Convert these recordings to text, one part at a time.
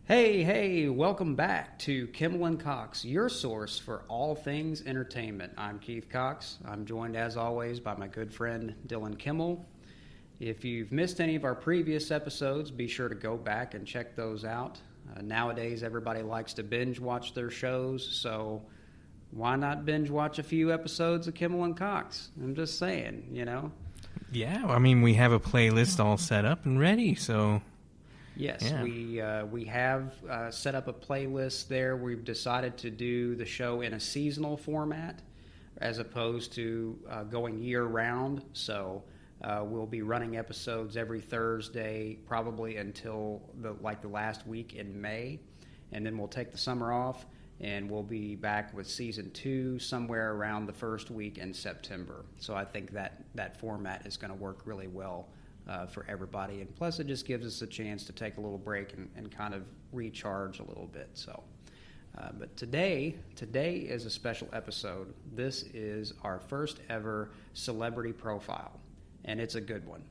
Hey, welcome back to Kimmel and Cox, your source for all things entertainment. I'm Keith Cox. I'm joined, as always, by my good friend Dylan Kimmel. If you've missed any of our previous episodes, be sure to go back and check those out. Nowadays, everybody likes to binge watch their shows, so why not binge watch a few episodes of Kimmel and Cox? I'm just saying, you know? Yeah, I mean, we have a playlist all set up and ready, so... Yes, yeah. we have set up a playlist there. We've decided to do the show in a seasonal format as opposed to going year-round. So we'll be running episodes every Thursday probably until the last week in May. And then we'll take the summer off, and we'll be back with Season 2 somewhere around the first week in September. So I think that format is going to work really well for everybody, and plus it just gives us a chance to take a little break and kind of recharge a little bit. So, but today is a special episode. This is our first ever celebrity profile, and it's a good one.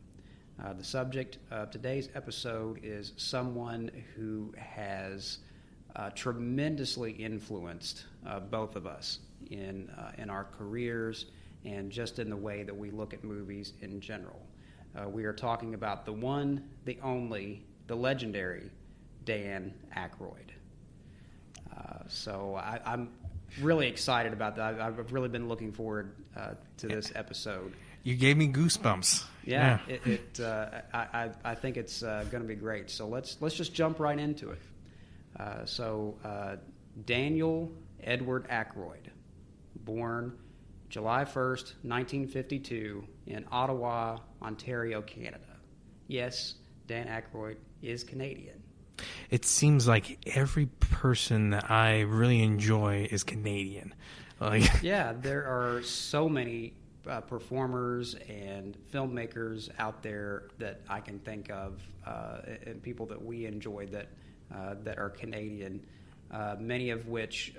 The subject of today's episode is someone who has tremendously influenced both of us in our careers and just in the way that we look at movies in general. We are talking about the one, the only, the legendary Dan Aykroyd. So I'm really excited about that. I've really been looking forward to this episode. You gave me goosebumps. Yeah. I think it's going to be great. So let's just jump right into it. Daniel Edward Aykroyd, born July 1st, 1952, in Ottawa, Ontario, Canada. Yes, Dan Aykroyd is Canadian. It seems like every person that I really enjoy is Canadian. Yeah, there are so many performers and filmmakers out there that I can think of, and people that we enjoy that are Canadian, many of which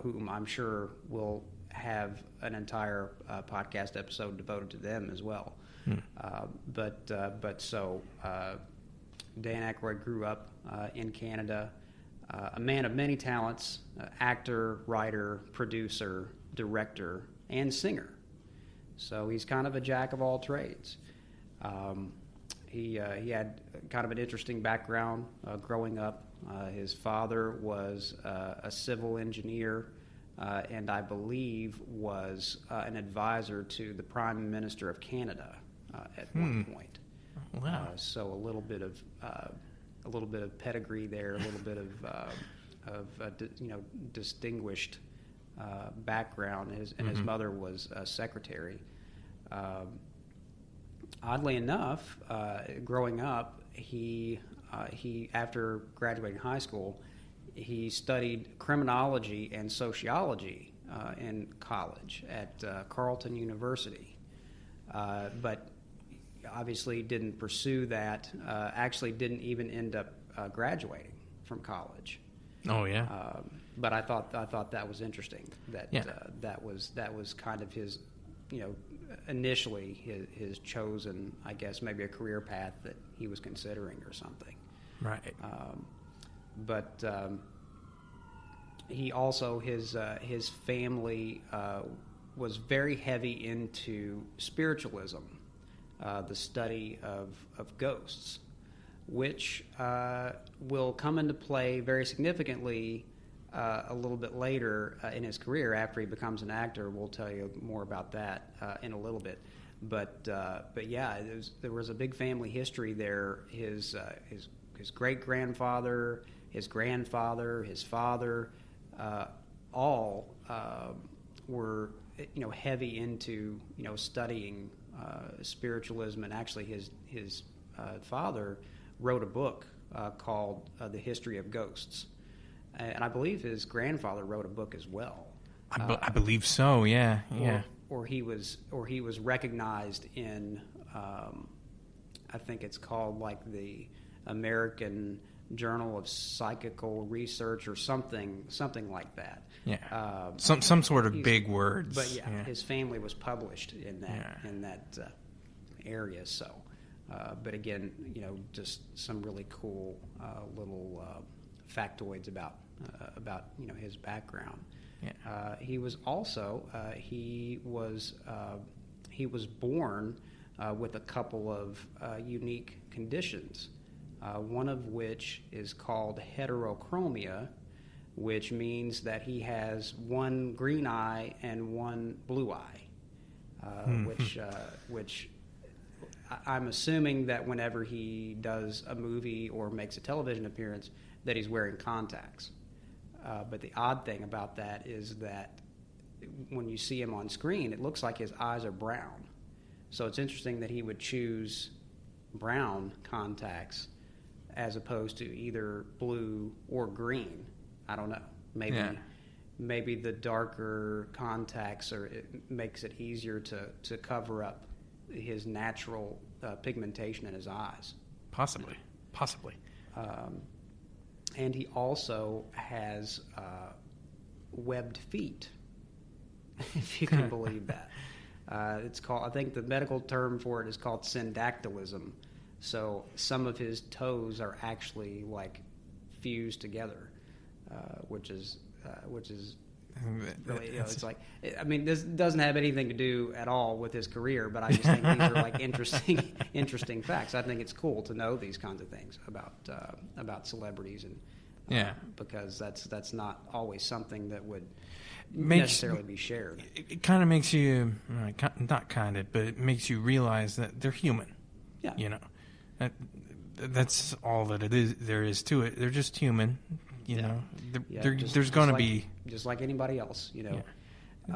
whom I'm sure will have an entire podcast episode devoted to them as well. Dan Aykroyd grew up in Canada, a man of many talents, actor, writer, producer, director, and singer. So he's kind of a jack of all trades. He had kind of an interesting background growing up. His father was a civil engineer, and I believe was an advisor to the Prime Minister of Canada at one point. Wow! So a little bit of pedigree there, a little bit of distinguished background. His mother was a secretary. Oddly enough, growing up, he after graduating high school, he studied criminology and sociology in college at Carleton University, but obviously didn't pursue that. Actually, didn't even end up graduating from college. Oh yeah. But I thought that was interesting. That was kind of his, initially his chosen, I guess, maybe a career path that he was considering or something. Right. But he also his family was very heavy into spiritualism, the study of ghosts, which will come into play very significantly a little bit later in his career after he becomes an actor. We'll tell you more about that in a little bit. But yeah, there was a big family history there. His great-grandfather, his grandfather, his father, all were heavy into studying spiritualism, and actually his father wrote a book called The History of Ghosts, and I believe his grandfather wrote a book as well. I believe so. Yeah. Or he was recognized in I think it's called like the American Journal of Psychical Research or something like that. Yeah. Some sort of big words. But yeah, his family was published in that area. So, but again, just some really cool little factoids about his background. Yeah. He was also he was born with a couple of unique conditions. One of which is called heterochromia, which means that he has one green eye and one blue eye, which I'm assuming that whenever he does a movie or makes a television appearance, that he's wearing contacts. But the odd thing about that is that when you see him on screen, it looks like his eyes are brown. So it's interesting that he would choose brown contacts as opposed to either blue or green. I don't know. Maybe the darker contacts it makes it easier to cover up his natural pigmentation in his eyes. Possibly. And he also has webbed feet, if you can believe that. It's called, I think the medical term for it is called syndactylism. So some of his toes are actually like fused together, which is really, it's like, I mean, this doesn't have anything to do at all with his career, but I just think these are like interesting facts. I think it's cool to know these kinds of things about celebrities, and because that's not always something that would necessarily be shared. It kind of makes you, but it makes you realize that they're human. Yeah. You know, that's all that it is. There is to it. They're just human. You know, there's going to be just like anybody else. You know,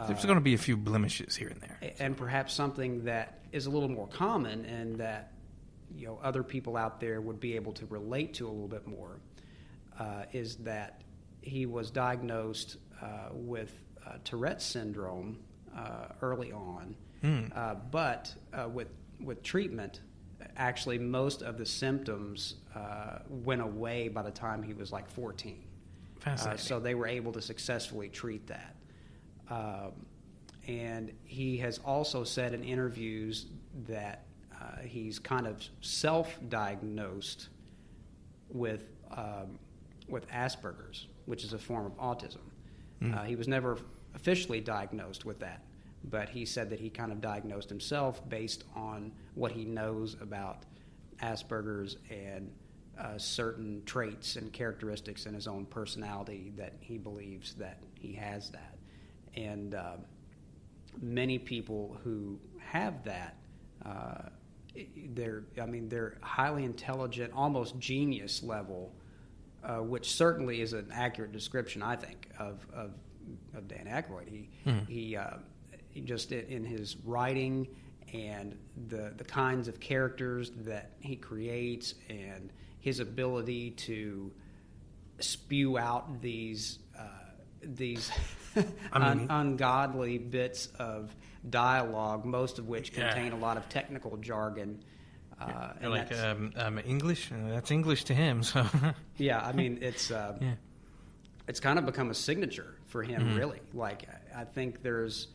there's going to be a few blemishes here and there, and perhaps something that is a little more common, and that other people out there would be able to relate to a little bit more, is that he was diagnosed with Tourette's syndrome early on, but with treatment, actually most of the symptoms went away by the time he was like 14. Fascinating. So they were able to successfully treat that. And he has also said in interviews that he's kind of self-diagnosed with Asperger's, which is a form of autism. He was never officially diagnosed with that, but he said that he kind of diagnosed himself based on what he knows about Asperger's and certain traits and characteristics in his own personality that he believes that he has that. And many people who have that, they're highly intelligent, almost genius level, which certainly is an accurate description, I think, of Dan Aykroyd. He just in his writing and the kinds of characters that he creates and his ability to spew out these ungodly bits of dialogue, most of which contain a lot of technical jargon. Like English, that's English to him. So yeah, I mean it's kind of become a signature for him, really. Like I think there's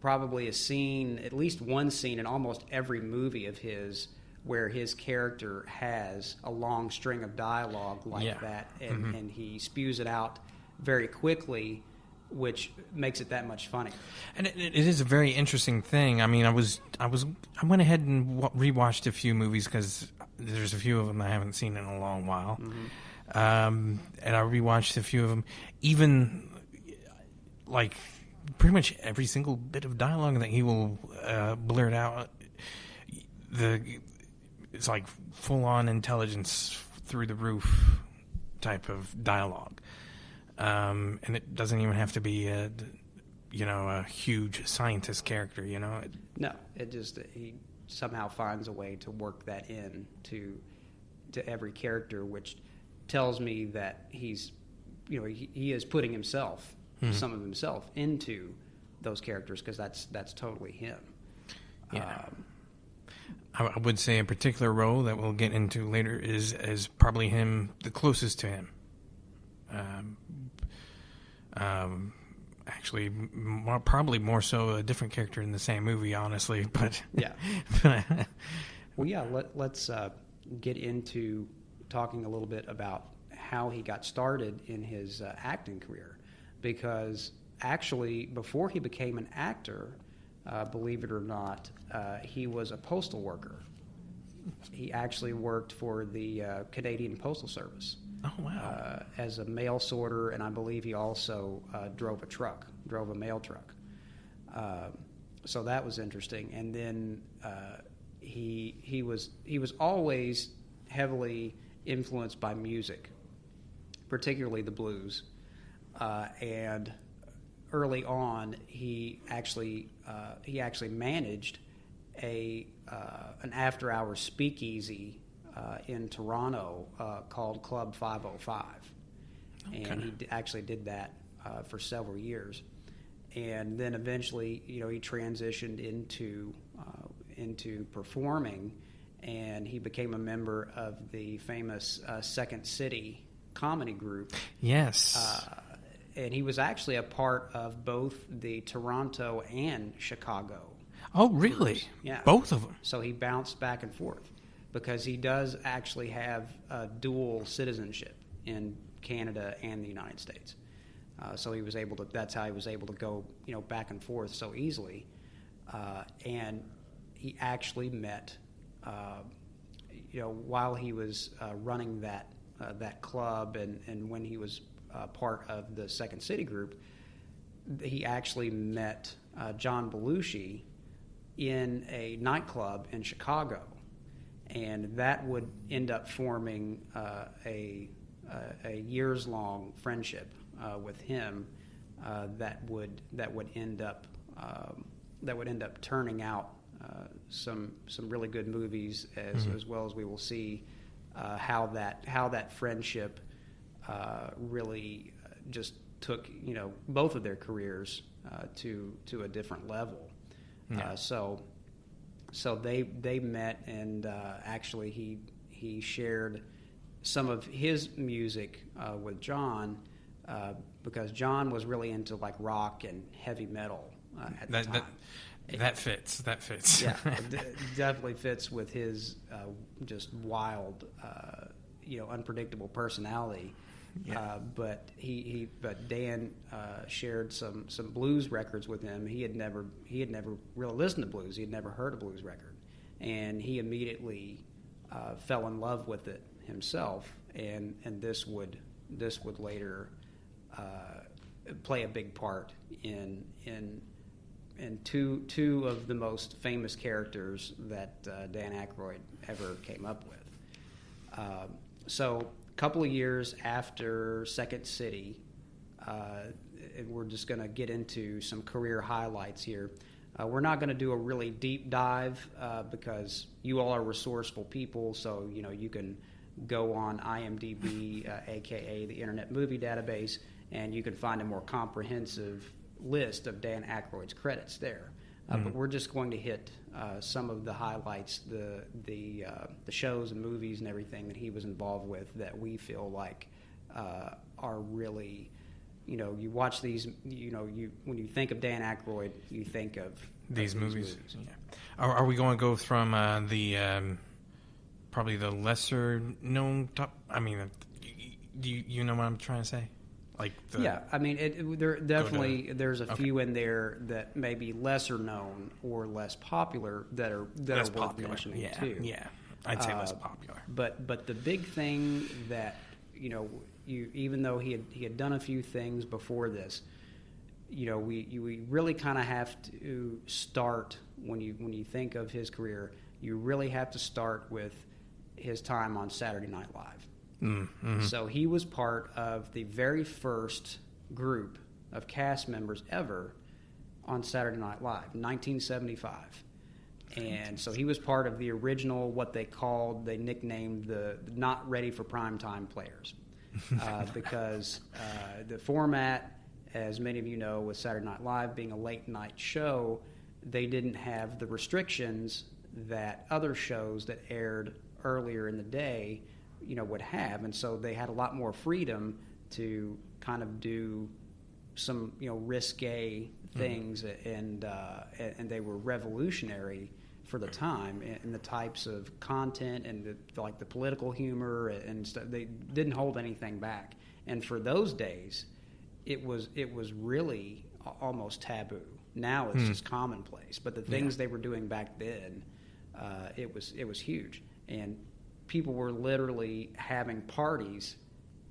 probably a scene, at least one scene in almost every movie of his, where his character has a long string of dialogue like that, and he spews it out very quickly, which makes it that much funnier. And it is a very interesting thing. I mean, I went ahead and rewatched a few movies because there's a few of them I haven't seen in a long while, and I rewatched a few of them. Even like pretty much every single bit of dialogue that he will blurt out, it's like full-on intelligence through the roof type of dialogue. And it doesn't even have to be a huge scientist character, No, it just he somehow finds a way to work that in to every character, which tells me that he's, he is putting himself, some of himself, into those characters, because that's totally him. Yeah. I would say a particular role that we'll get into later is probably him, the closest to him. Actually, probably more so a different character in the same movie, honestly. But yeah. Well, yeah. Let's get into talking a little bit about how he got started in his acting career, because actually before he became an actor, believe it or not, he was a postal worker. He actually worked for the Canadian Postal Service. Oh, wow. As a mail sorter, and I believe he also drove a mail truck. So that was interesting. And then he was always heavily influenced by music, particularly the blues. And early on, he actually managed an after-hours speakeasy in Toronto called Club 505, and he actually did that for several years, and then eventually, he transitioned into performing, and he became a member of the famous Second City comedy group. Yes. And he was actually a part of both the Toronto and Chicago. Oh, really? Groups. Yeah. Both of them? So he bounced back and forth because he does actually have dual citizenship in Canada and the United States. So he was able to. That's how he was able to go, back and forth so easily. And he actually met, while he was running that club, and when he was part of the Second City group, he actually met John Belushi in a nightclub in Chicago, and that would end up forming a years-long friendship with him that would end up turning out some really good movies, as well as we will see how that friendship really just took both of their careers to a different level. Yeah. So they met, and actually he shared some of his music with John, because John was really into like rock and heavy metal at the time. That fits. Yeah, it definitely fits with his just wild, unpredictable personality. Yeah. But Dan shared some blues records with him. He had never really listened to blues. He had never heard a blues record, and he immediately fell in love with it himself. And this would later play a big part in two of the most famous characters that Dan Aykroyd ever came up with. So a couple of years after Second City, and we're just going to get into some career highlights here. We're not going to do a really deep dive because you all are resourceful people, so you can go on IMDb, aka the Internet Movie Database, and you can find a more comprehensive list of Dan Aykroyd's credits there. But we're just going to hit some of the highlights, the shows and movies and everything that he was involved with that we feel like are really, you watch these, when you think of Dan Aykroyd, you think of these movies. Yeah. Are we going to go from the probably the lesser known top? I mean, you know what I'm trying to say? I mean, there definitely there's a few in there that may be lesser known or less popular that are worth mentioning too. Yeah, I'd say less popular. But the big thing that even though he had done a few things before this, we really kind of have to start when you think of his career. You really have to start with his time on Saturday Night Live. Mm-hmm. So he was part of the very first group of cast members ever on Saturday Night Live, 1975. And so he was part of the original, what they nicknamed the not ready for primetime players. Because the format, as many of you know, with Saturday Night Live being a late night show, they didn't have the restrictions that other shows that aired earlier in the day would have, and so they had a lot more freedom to kind of do some risque things, and they were revolutionary for the time, and the types of content and the political humor and stuff. They didn't hold anything back, and for those days, it was really almost taboo. Now it's just commonplace, but the things they were doing back then, it was huge, and people were literally having parties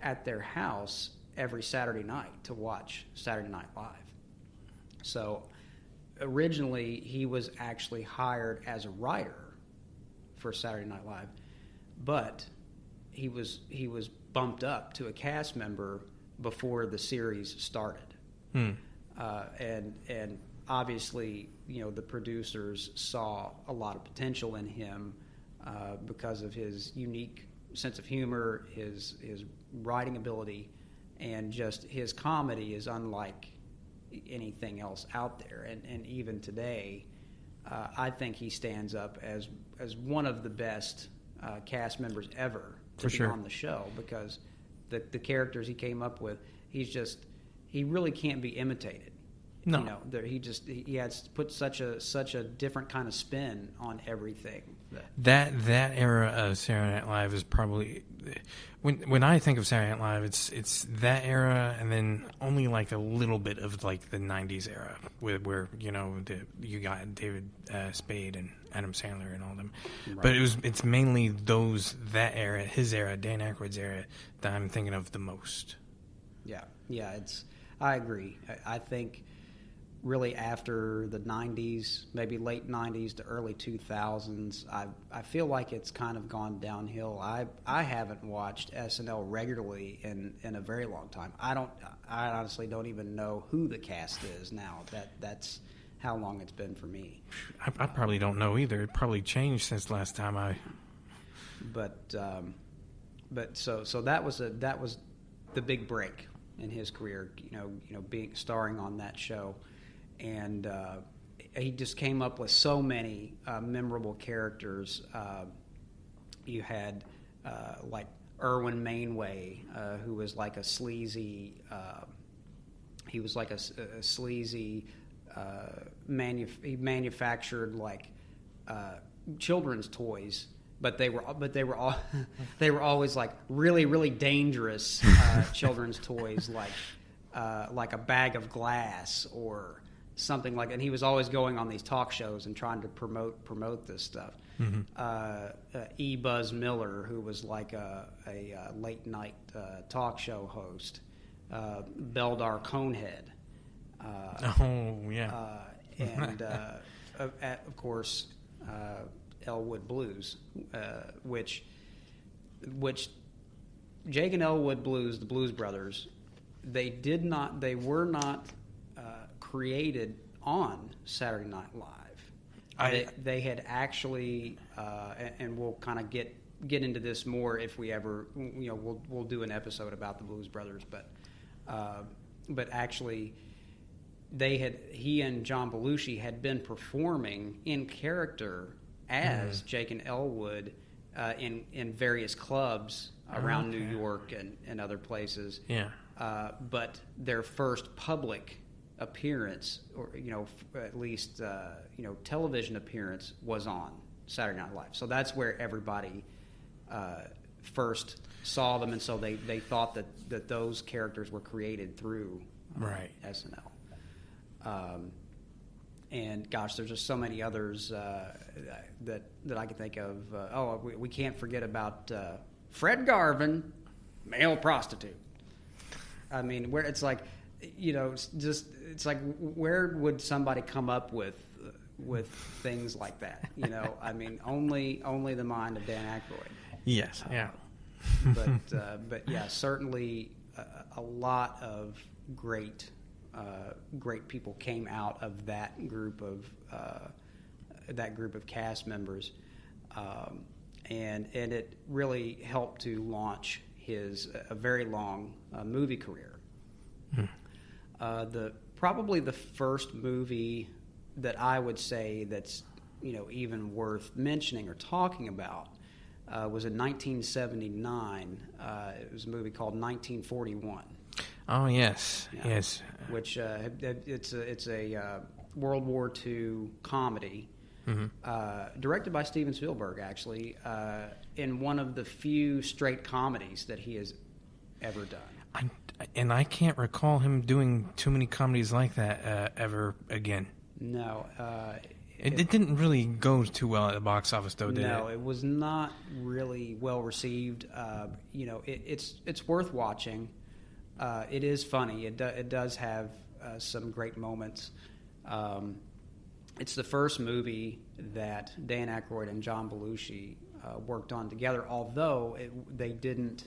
at their house every Saturday night to watch Saturday Night Live. So originally he was actually hired as a writer for Saturday Night Live, but he was bumped up to a cast member before the series started. And obviously, the producers saw a lot of potential in him because of his unique sense of humor, his writing ability, and just his comedy is unlike anything else out there. And even today, I think he stands up as one of the best cast members ever to be on the show, because the characters he came up with, he really can't be imitated. No, he has put such a different kind of spin on everything. That era of Saturday Night Live is probably, when I think of Saturday Night Live, it's that era, and then only like a little bit of like the '90s era, where you got David Spade and Adam Sandler and all them. Right. But it's mainly that era, his era, Dan Aykroyd's era, that I'm thinking of the most. Yeah, I agree. I think really after the 90s, maybe late 90s to early 2000s, I feel like it's kind of gone downhill. I haven't watched SNL regularly in a very long time. I honestly don't even know who the cast is now. That's how long it's been for me. I probably don't know either. It probably changed since last time I. But so that was the big break in his career. Starring on that show. And he just came up with so many memorable characters. You had like Irwin Mainway, who was like a sleazy. He was like a sleazy. He manufactured like children's toys, but they were always like really, really dangerous children's toys, like a bag of glass or something like that. And he was always going on these talk shows and trying to promote this stuff. E. Buzz Miller, who was like a late night talk show host. Beldar Conehead. And of course, Elwood Blues, which Jake and Elwood Blues, the Blues Brothers, they were not created on Saturday Night Live. They had actually, and we'll kind of get into this more if we ever, we'll do an episode about the Blues Brothers, but actually, he and John Belushi had been performing in character as Jake and Elwood in various clubs around New York and other places. Yeah. But their first public appearance, or at least television appearance, was on Saturday Night Live. So that's where everybody first saw them, and so they thought that those characters were created through SNL. And gosh, there's just so many others that I can think of. We can't forget about Fred Garvin, male prostitute. I mean, where it's like, it's like, where would somebody come up with things like that? I mean, only the mind of Dan Aykroyd. Yes, yeah. But yeah, certainly a lot of great people came out of that group of cast members, and it really helped to launch a very long movie career. Probably the first movie that I would say that's even worth mentioning or talking about was in 1979. It was a movie called 1941. Oh yes, yes. Which it's a World War II comedy directed by Steven Spielberg, actually, in one of the few straight comedies that he has ever done. I can't recall him doing too many comedies like that ever again. No. It didn't really go too well at the box office, though, did it? No, it was not really well received. It's worth watching. It is funny. It does have some great moments. It's the first movie that Dan Aykroyd and John Belushi worked on together, although they didn't.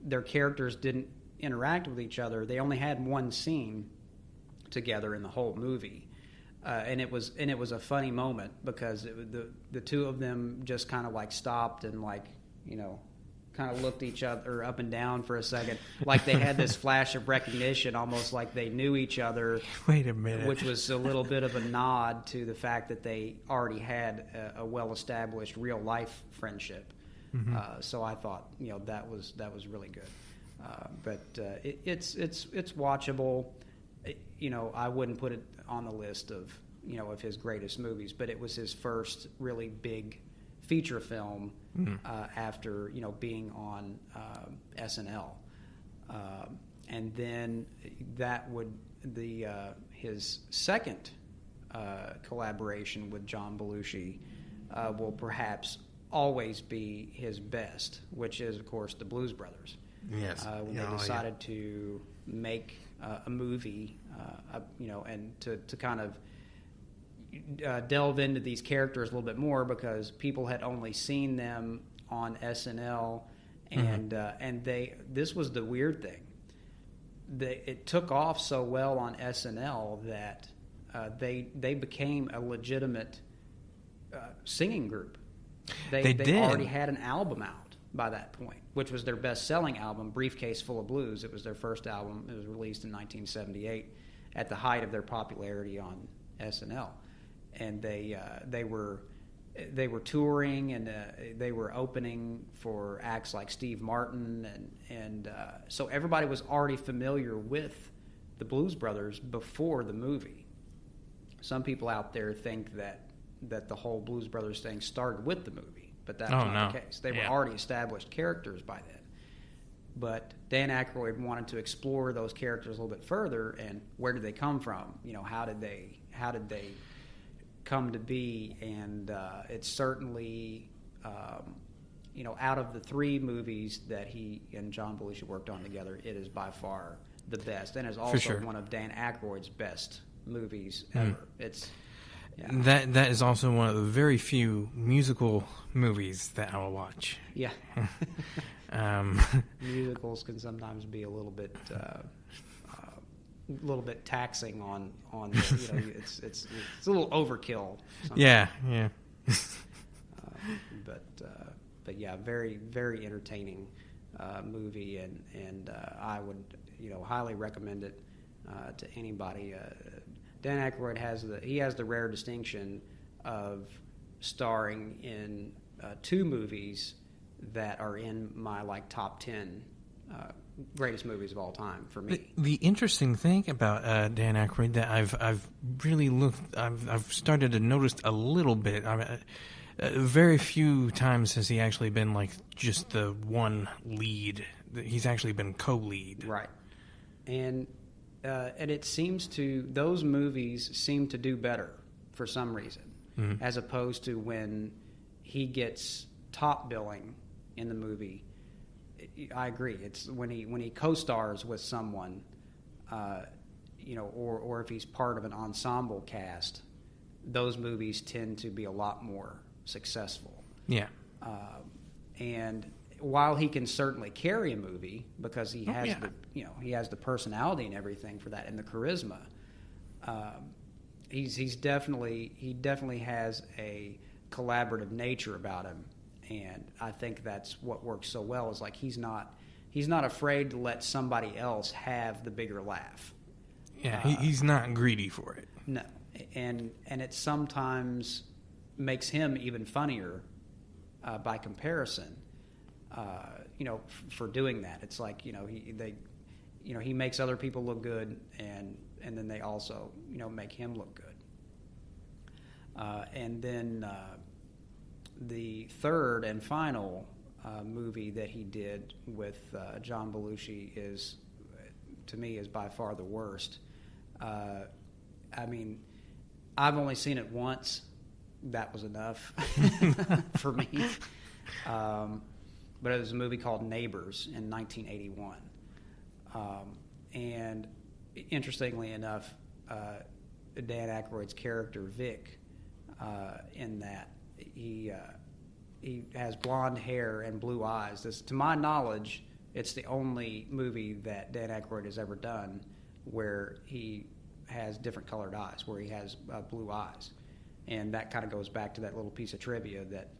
Their characters didn't interact with each other. They only had one scene together in the whole movie, and it was a funny moment because the two of them just kind of like stopped and kind of looked each other up and down for a second, like they had this flash of recognition, almost like they knew each other. Wait a minute. Which was a little bit of a nod to the fact that they already had a well-established real-life friendship. So I thought, that was really good. But it's watchable. I wouldn't put it on the list of his greatest movies, but it was his first really big feature film after being on SNL, and then that would his second collaboration with John Belushi will perhaps always be his best, which is of course the Blues Brothers. Yes, when they decided to make a movie, and to kind of delve into these characters a little bit more because people had only seen them on SNL, and this was the weird thing. It took off so well on SNL that they became a legitimate singing group. They did. already had an album out by that point, which was their best-selling album, Briefcase Full of Blues. It was their first album. It was released in 1978 at the height of their popularity on SNL. And they were touring, and they were opening for acts like Steve Martin, and so everybody was already familiar with the Blues Brothers before the movie. Some people out there think that the whole Blues Brothers thing started with the movie, but that's not the case. They were already established characters by then. But Dan Aykroyd wanted to explore those characters a little bit further, and where did they come from? How did they come to be? And it's certainly, out of the three movies that he and John Belushi worked on together, it is by far the best, and is also one of Dan Aykroyd's best movies ever. It's that is also one of the very few musical movies that I will watch. Yeah. Musicals can sometimes be a little bit taxing on it's a little overkill sometimes. Yeah. But yeah, very, very entertaining movie, and I would highly recommend it to anybody. Dan Aykroyd has the rare distinction of starring in two movies that are in my top 10 greatest movies of all time for me. The interesting thing about Dan Aykroyd that I've really I've started to notice a little bit. Very few times has he actually been just the one lead. He's actually been co-lead. Right, and it seems those movies seem to do better for some reason, as opposed to when he gets top billing in the movie. I agree. It's when he co-stars with someone, or if he's part of an ensemble cast, those movies tend to be a lot more successful. Yeah. And while he can certainly carry a movie because he has he has the personality and everything for that, and the charisma, he definitely has a collaborative nature about him. And I think that's what works so well is he's not afraid to let somebody else have the bigger laugh. Yeah, he's not greedy for it. No, and it sometimes makes him even funnier by comparison. For doing that, it's he makes other people look good, and then they also make him look good. And then the third and final movie that he did with John Belushi is, to me, is by far the worst. I mean, I've only seen it once. That was enough for me. But it was a movie called Neighbors in 1981. And interestingly enough, Dan Aykroyd's character, Vic, in that, he has blonde hair and blue eyes. This, to my knowledge, it's the only movie that Dan Aykroyd has ever done where he has different colored eyes, where he has blue eyes. And that kind of goes back to that little piece of trivia that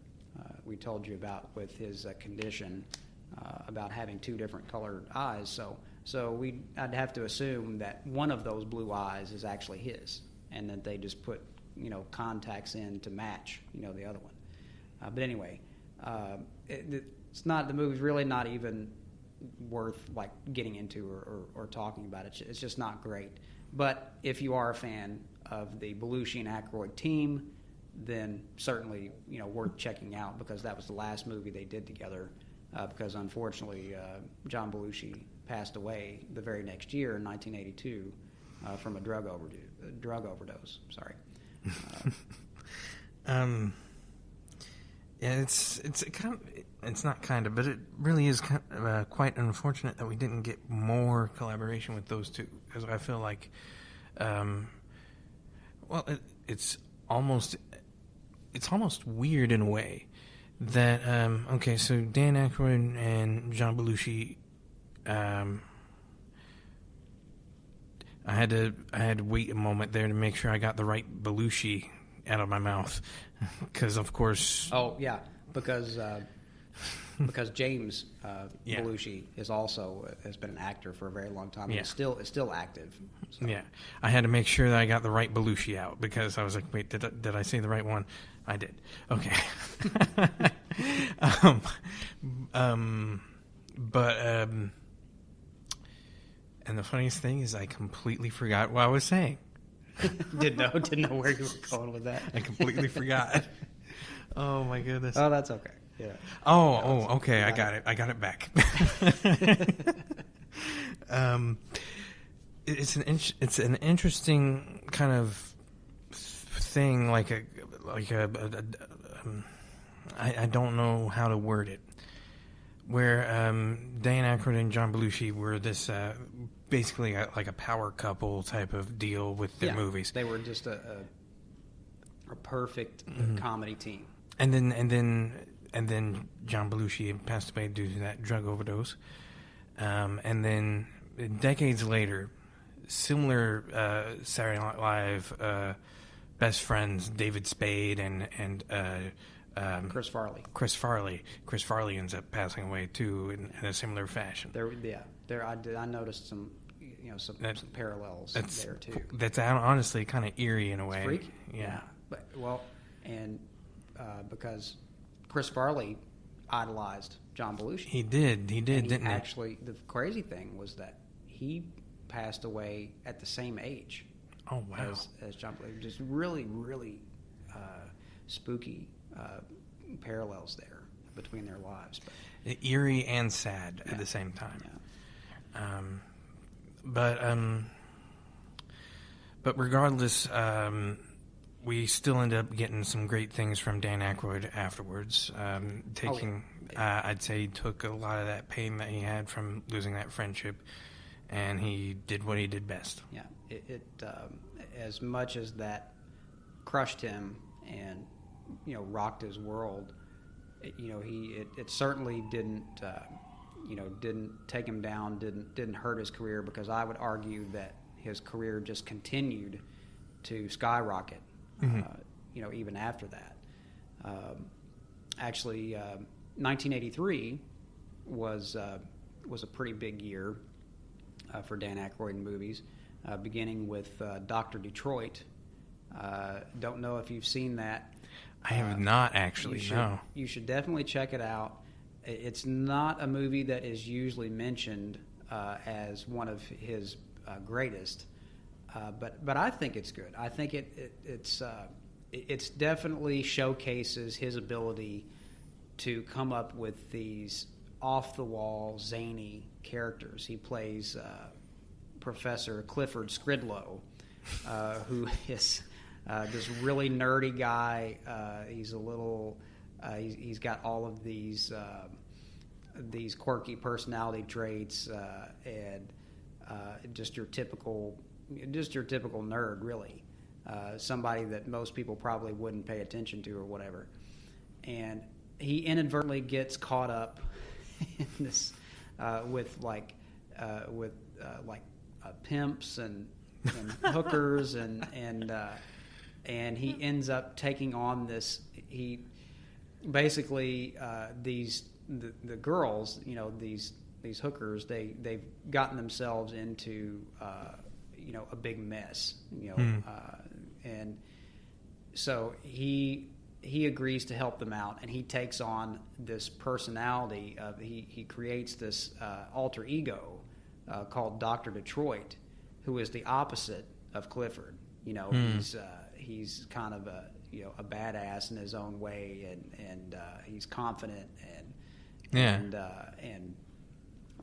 we told you about with his condition, about having two different colored eyes. So I'd have to assume that one of those blue eyes is actually his, and that they just put contacts in to match the other one. But anyway, it's not, the movie's really not even worth like getting into or talking about it. It's just not great. But if you are a fan of the Belushi and Aykroyd team, then certainly worth checking out, because that was the last movie they did together. Because unfortunately, John Belushi passed away the very next year in 1982 from a drug overdose. Sorry. Yeah, it's not kind of, but it really is quite unfortunate that we didn't get more collaboration with those two, because I feel like, it's almost weird in a way that okay, so Dan Aykroyd and John Belushi, I had to wait a moment there to make sure I got the right Belushi out of my mouth, because of course. Oh yeah, because James Belushi has been an actor for a very long time. Yeah. Is still active. So. Yeah, I had to make sure that I got the right Belushi out, because I was like, wait, did I say the right one? I did. Okay. And the funniest thing is I completely forgot what I was saying. Didn't know where you were going with that. I completely forgot. Oh my goodness. Oh, that's okay. Yeah. Okay. I got it back. It's an interesting kind of thing. I don't know how to word it. Where Dan Aykroyd and John Belushi were this basically like a power couple type of deal with their movies. They were just a perfect comedy team. And then John Belushi passed away due to that drug overdose. And then decades later, similar Saturday Night Live best friends, David Spade and Chris Farley. Chris Farley ends up passing away too in a similar fashion. I noticed some parallels there too. That's honestly kind of eerie in a way. It's freaky. Yeah. But because Chris Farley idolized John Belushi. He did, didn't he? Actually, the crazy thing was that he passed away at the same age. Oh wow! As John Belushi, just really, really spooky parallels there between their lives. But, eerie and sad at the same time. Yeah. But regardless, we still end up getting some great things from Dan Aykroyd afterwards. I'd say he took a lot of that pain that he had from losing that friendship, and he did what he did best. Yeah, it as much as that crushed him and rocked his world, it certainly didn't take him down, didn't hurt his career, because I would argue that his career just continued to skyrocket. Even after that. Actually, 1983 was a pretty big year for Dan Aykroyd in movies, beginning with Dr. Detroit. Don't know if you've seen that. I have not actually. No. You should definitely check it out. It's not a movie that is usually mentioned as one of his greatest. But I think it's good. I think it's definitely showcases his ability to come up with these off-the-wall, zany characters. He plays Professor Clifford Skridlow, who is this really nerdy guy. He's a little... he's got all of these quirky personality traits and just your typical nerd, really. Somebody that most people probably wouldn't pay attention to or whatever. And he inadvertently gets caught up in this with pimps and hookers and he ends up taking on this. He basically the girls, these hookers, they've gotten themselves into a big mess, and so he agrees to help them out, and he takes on this personality of he creates this alter ego called Dr. Detroit, who is the opposite of Clifford. He's kind of a badass in his own way, and he's confident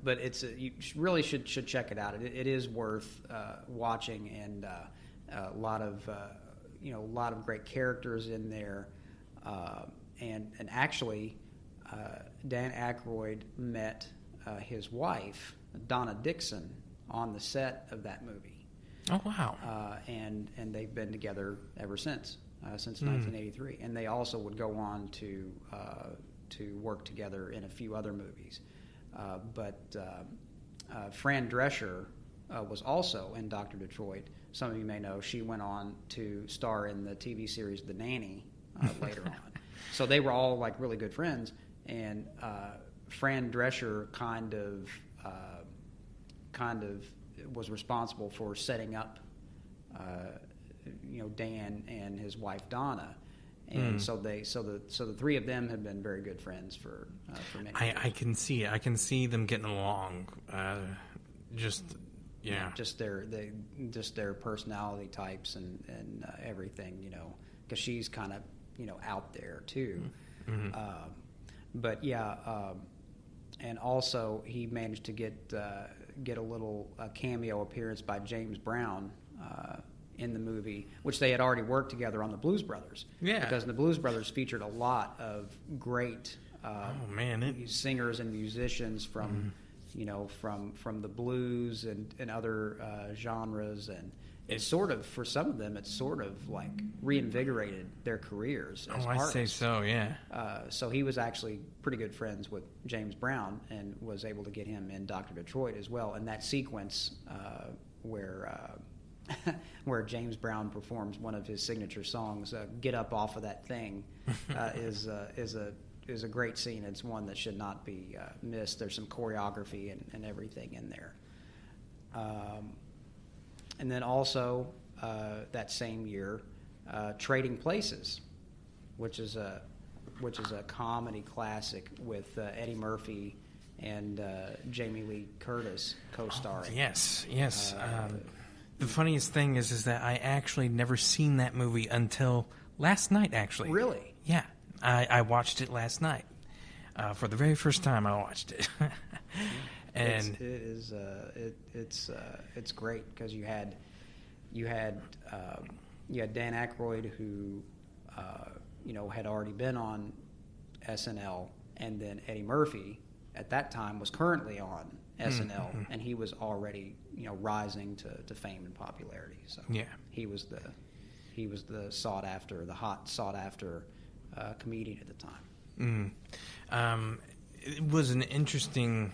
but you really should check it out. It is worth watching, and a lot of great characters in there, and actually Dan Aykroyd met his wife Donna Dixon on the set of that movie. Oh wow! And they've been together ever since 1983, and they also would go on to work together in a few other movies. But Fran Drescher was also in Dr. Detroit. Some of you may know she went on to star in the TV series The Nanny later on. So they were all like really good friends, and Fran Drescher kind of was responsible for setting up Dan and his wife Donna. And so the three of them have been very good friends for many years. I can see it. I can see them getting along. Just their personality types and everything. Because she's kind of out there too. Mm-hmm. And also he managed to get a little cameo appearance by James Brown. In the movie, which they had already worked together on the Blues Brothers. Yeah. Because the Blues Brothers featured a lot of great singers and musicians from, from the blues and other genres, and it's sort of, for some of them, it's sort of like reinvigorated their careers as artists. I say so, yeah. So he was actually pretty good friends with James Brown and was able to get him in Dr. Detroit as well. And that sequence where James Brown performs one of his signature songs, "Get Up Off of That Thing," is a great scene. It's one that should not be missed. There's some choreography and everything in there. And then also that same year, Trading Places, which is a comedy classic with Eddie Murphy and Jamie Lee Curtis co-starring. Oh, yes. The funniest thing is that I actually never seen that movie until last night, actually. Really? Yeah. I watched it last night. For the very first time I watched it. And it's great because you had Dan Aykroyd, who had already been on SNL, and then Eddie Murphy at that time was currently on SNL, and he was already rising to fame and popularity. So yeah, he was the hot sought after comedian at the time. It was an interesting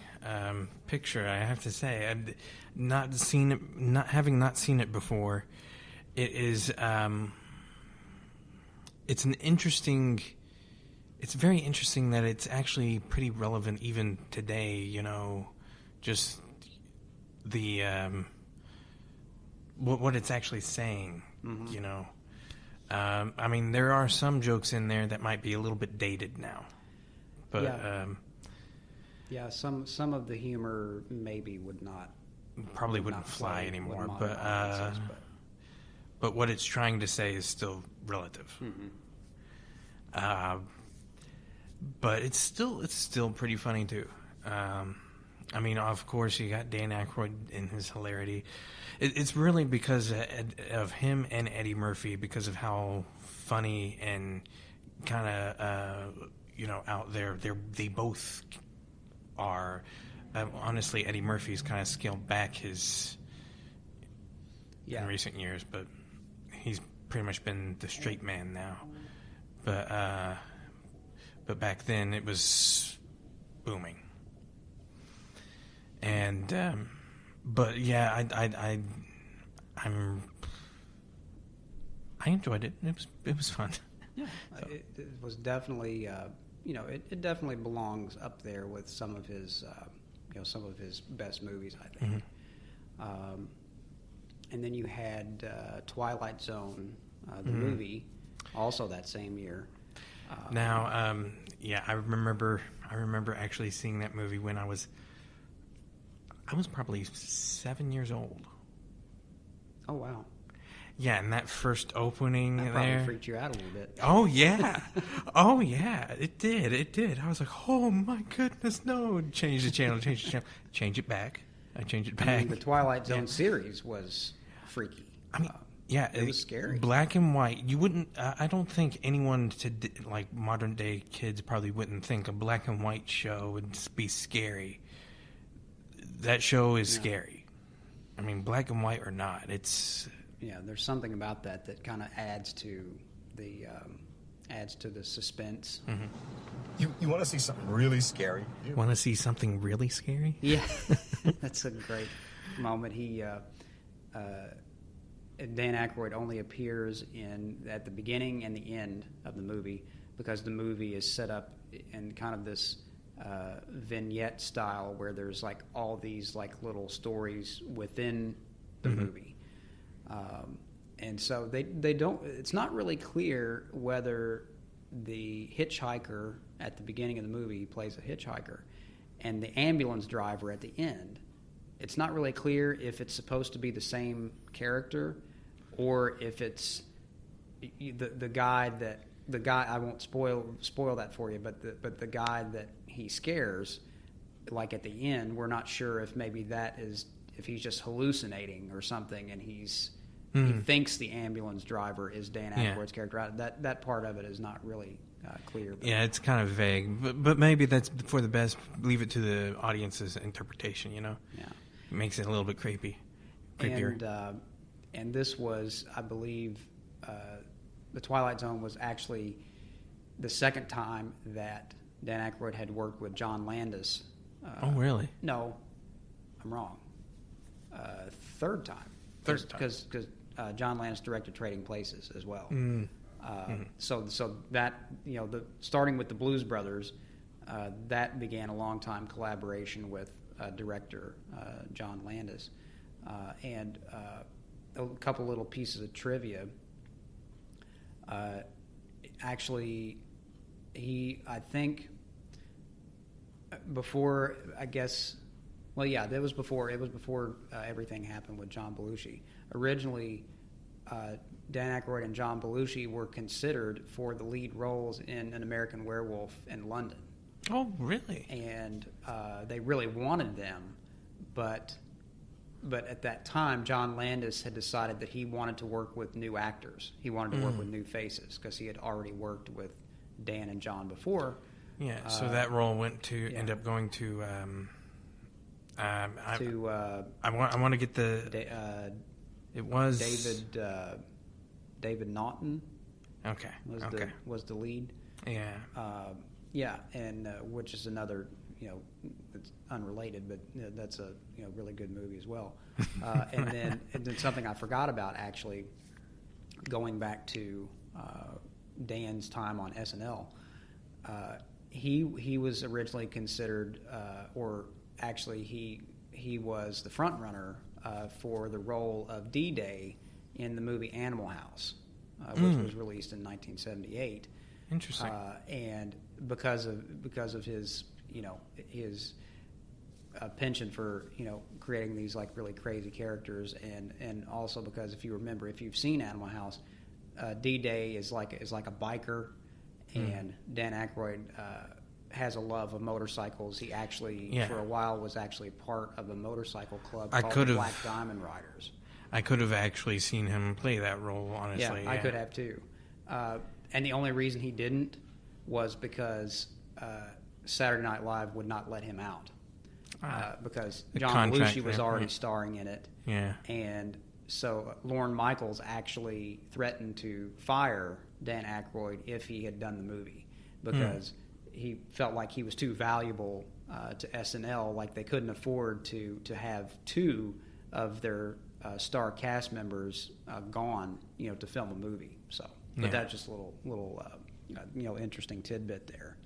picture, I have to say. I'd not having not seen it before. It is it's very interesting that it's actually pretty relevant even today. Just the what it's actually saying. Mm-hmm. I mean, there are some jokes in there that might be a little bit dated now, but some of the humor maybe wouldn't fly anymore. but what it's trying to say is still relative. But it's still pretty funny too. I mean, of course, you got Dan Aykroyd in his hilarity. It's really because of him and Eddie Murphy, because of how funny and kind of out there they both are. Honestly, Eddie Murphy's kind of scaled back his in recent years, but he's pretty much been the straight man now. But back then it was booming. And but yeah, I enjoyed it. It was fun. Yeah, so. It was definitely it definitely belongs up there with some of his some of his best movies, I think. And then you had Twilight Zone, the movie, also that same year. Now, I remember actually seeing that movie when I was probably 7 years old. Oh, wow. Yeah, and that first opening that there probably freaked you out a little bit. Oh yeah, oh yeah, it did. I was like, oh my goodness, no! Change the channel, change it back. I changed it back. I mean, the Twilight Zone series was freaky. I mean, yeah, it was scary. Black and white. You wouldn't. I don't think anyone like modern day kids probably wouldn't think a black and white show would be scary. That show is scary. I mean, black and white or not, it's. Yeah, there's something about that kind of adds to the suspense. You want to see something really scary? Want to see something really scary? Yeah, that's a great moment. Dan Aykroyd only appears at the beginning and the end of the movie because the movie is set up in kind of this vignette style where there's like all these like little stories within the movie. And so they don't. It's not really clear whether the hitchhiker at the beginning of the movie plays a hitchhiker, and the ambulance driver at the end. It's not really clear if it's supposed to be the same character, or if it's the guy. I won't spoil that for you, but the guy that he scares, like at the end, we're not sure if maybe if he's just hallucinating or something, and he thinks the ambulance driver is Dan Aykroyd's character. That part of it is not really clear. Yeah, it's kind of vague, but maybe that's for the best. Leave it to the audience's interpretation. Yeah, it makes it a little bit creepier. And this was, I believe, the Twilight Zone was actually the second time that Dan Aykroyd had worked with John Landis. Oh, really? No, I'm wrong. Third time. Because John Landis directed Trading Places as well. So that starting with the Blues Brothers, that began a long time collaboration with director John Landis, and a couple little pieces of trivia. Actually, I think before, I guess. Well, yeah, it was before everything happened with John Belushi. Originally, Dan Aykroyd and John Belushi were considered for the lead roles in An American Werewolf in London. Oh, really? And they really wanted them, but at that time, John Landis had decided that he wanted to work with new actors. He wanted to work with new faces because he had already worked with Dan and John before. Yeah, so that role end up going to. I want to get the. It was David Naughton. Okay. Was the lead. Yeah. And which is another, it's unrelated, but that's a really good movie as well. And then something I forgot about actually, going back to Dan's time on SNL, he was originally considered, or actually he was the front runner for the role of D-Day in the movie Animal House, which was released in 1978. Interesting. And because of his his a penchant for creating these like really crazy characters, and also because if you remember, if you've seen Animal House, D-Day is like a biker, and Dan Aykroyd has a love of motorcycles. He actually for a while was actually part of a motorcycle club called the Black Diamond Riders. I could have actually seen him play that role, honestly. Yeah, I could have too. And the only reason he didn't was because Saturday Night Live would not let him out. Because John Belushi was already starring in it. Yeah. And so Lorne Michaels actually threatened to fire Dan Aykroyd if he had done the movie, because he felt like he was too valuable to SNL. Like they couldn't afford to have two of their star cast members gone, to film a movie. So, but that's just a little interesting tidbit there.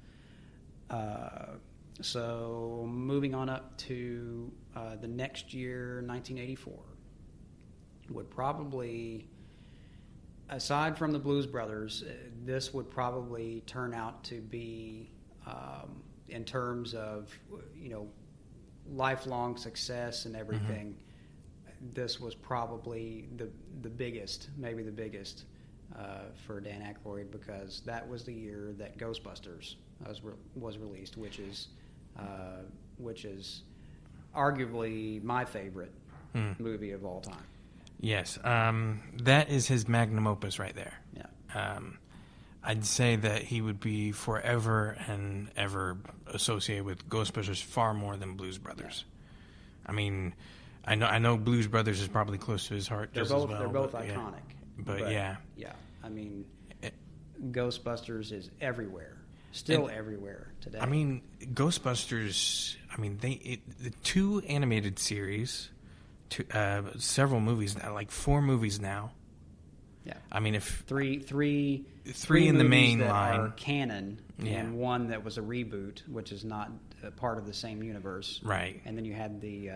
So moving on up to the next year, 1984, would probably, aside from the Blues Brothers, this would probably turn out to be, in terms of lifelong success and everything. This was probably the biggest, maybe the biggest for Dan Aykroyd, because that was the year that Ghostbusters was released, which is arguably my favorite movie of all time. Yes, that is his magnum opus right there. Yeah. I'd say that he would be forever and ever associated with Ghostbusters far more than Blues Brothers. Yeah. I mean, I know Blues Brothers is probably close to his heart they're just both, as well. They're both iconic. But yeah. Yeah, I mean, Ghostbusters is everywhere. Still everywhere today. I mean, Ghostbusters, the two animated series, several movies now, like 4 movies now. Yeah. I mean, if three in the main that line are canon, and one that was a reboot, which is not part of the same universe. Right. And then you had the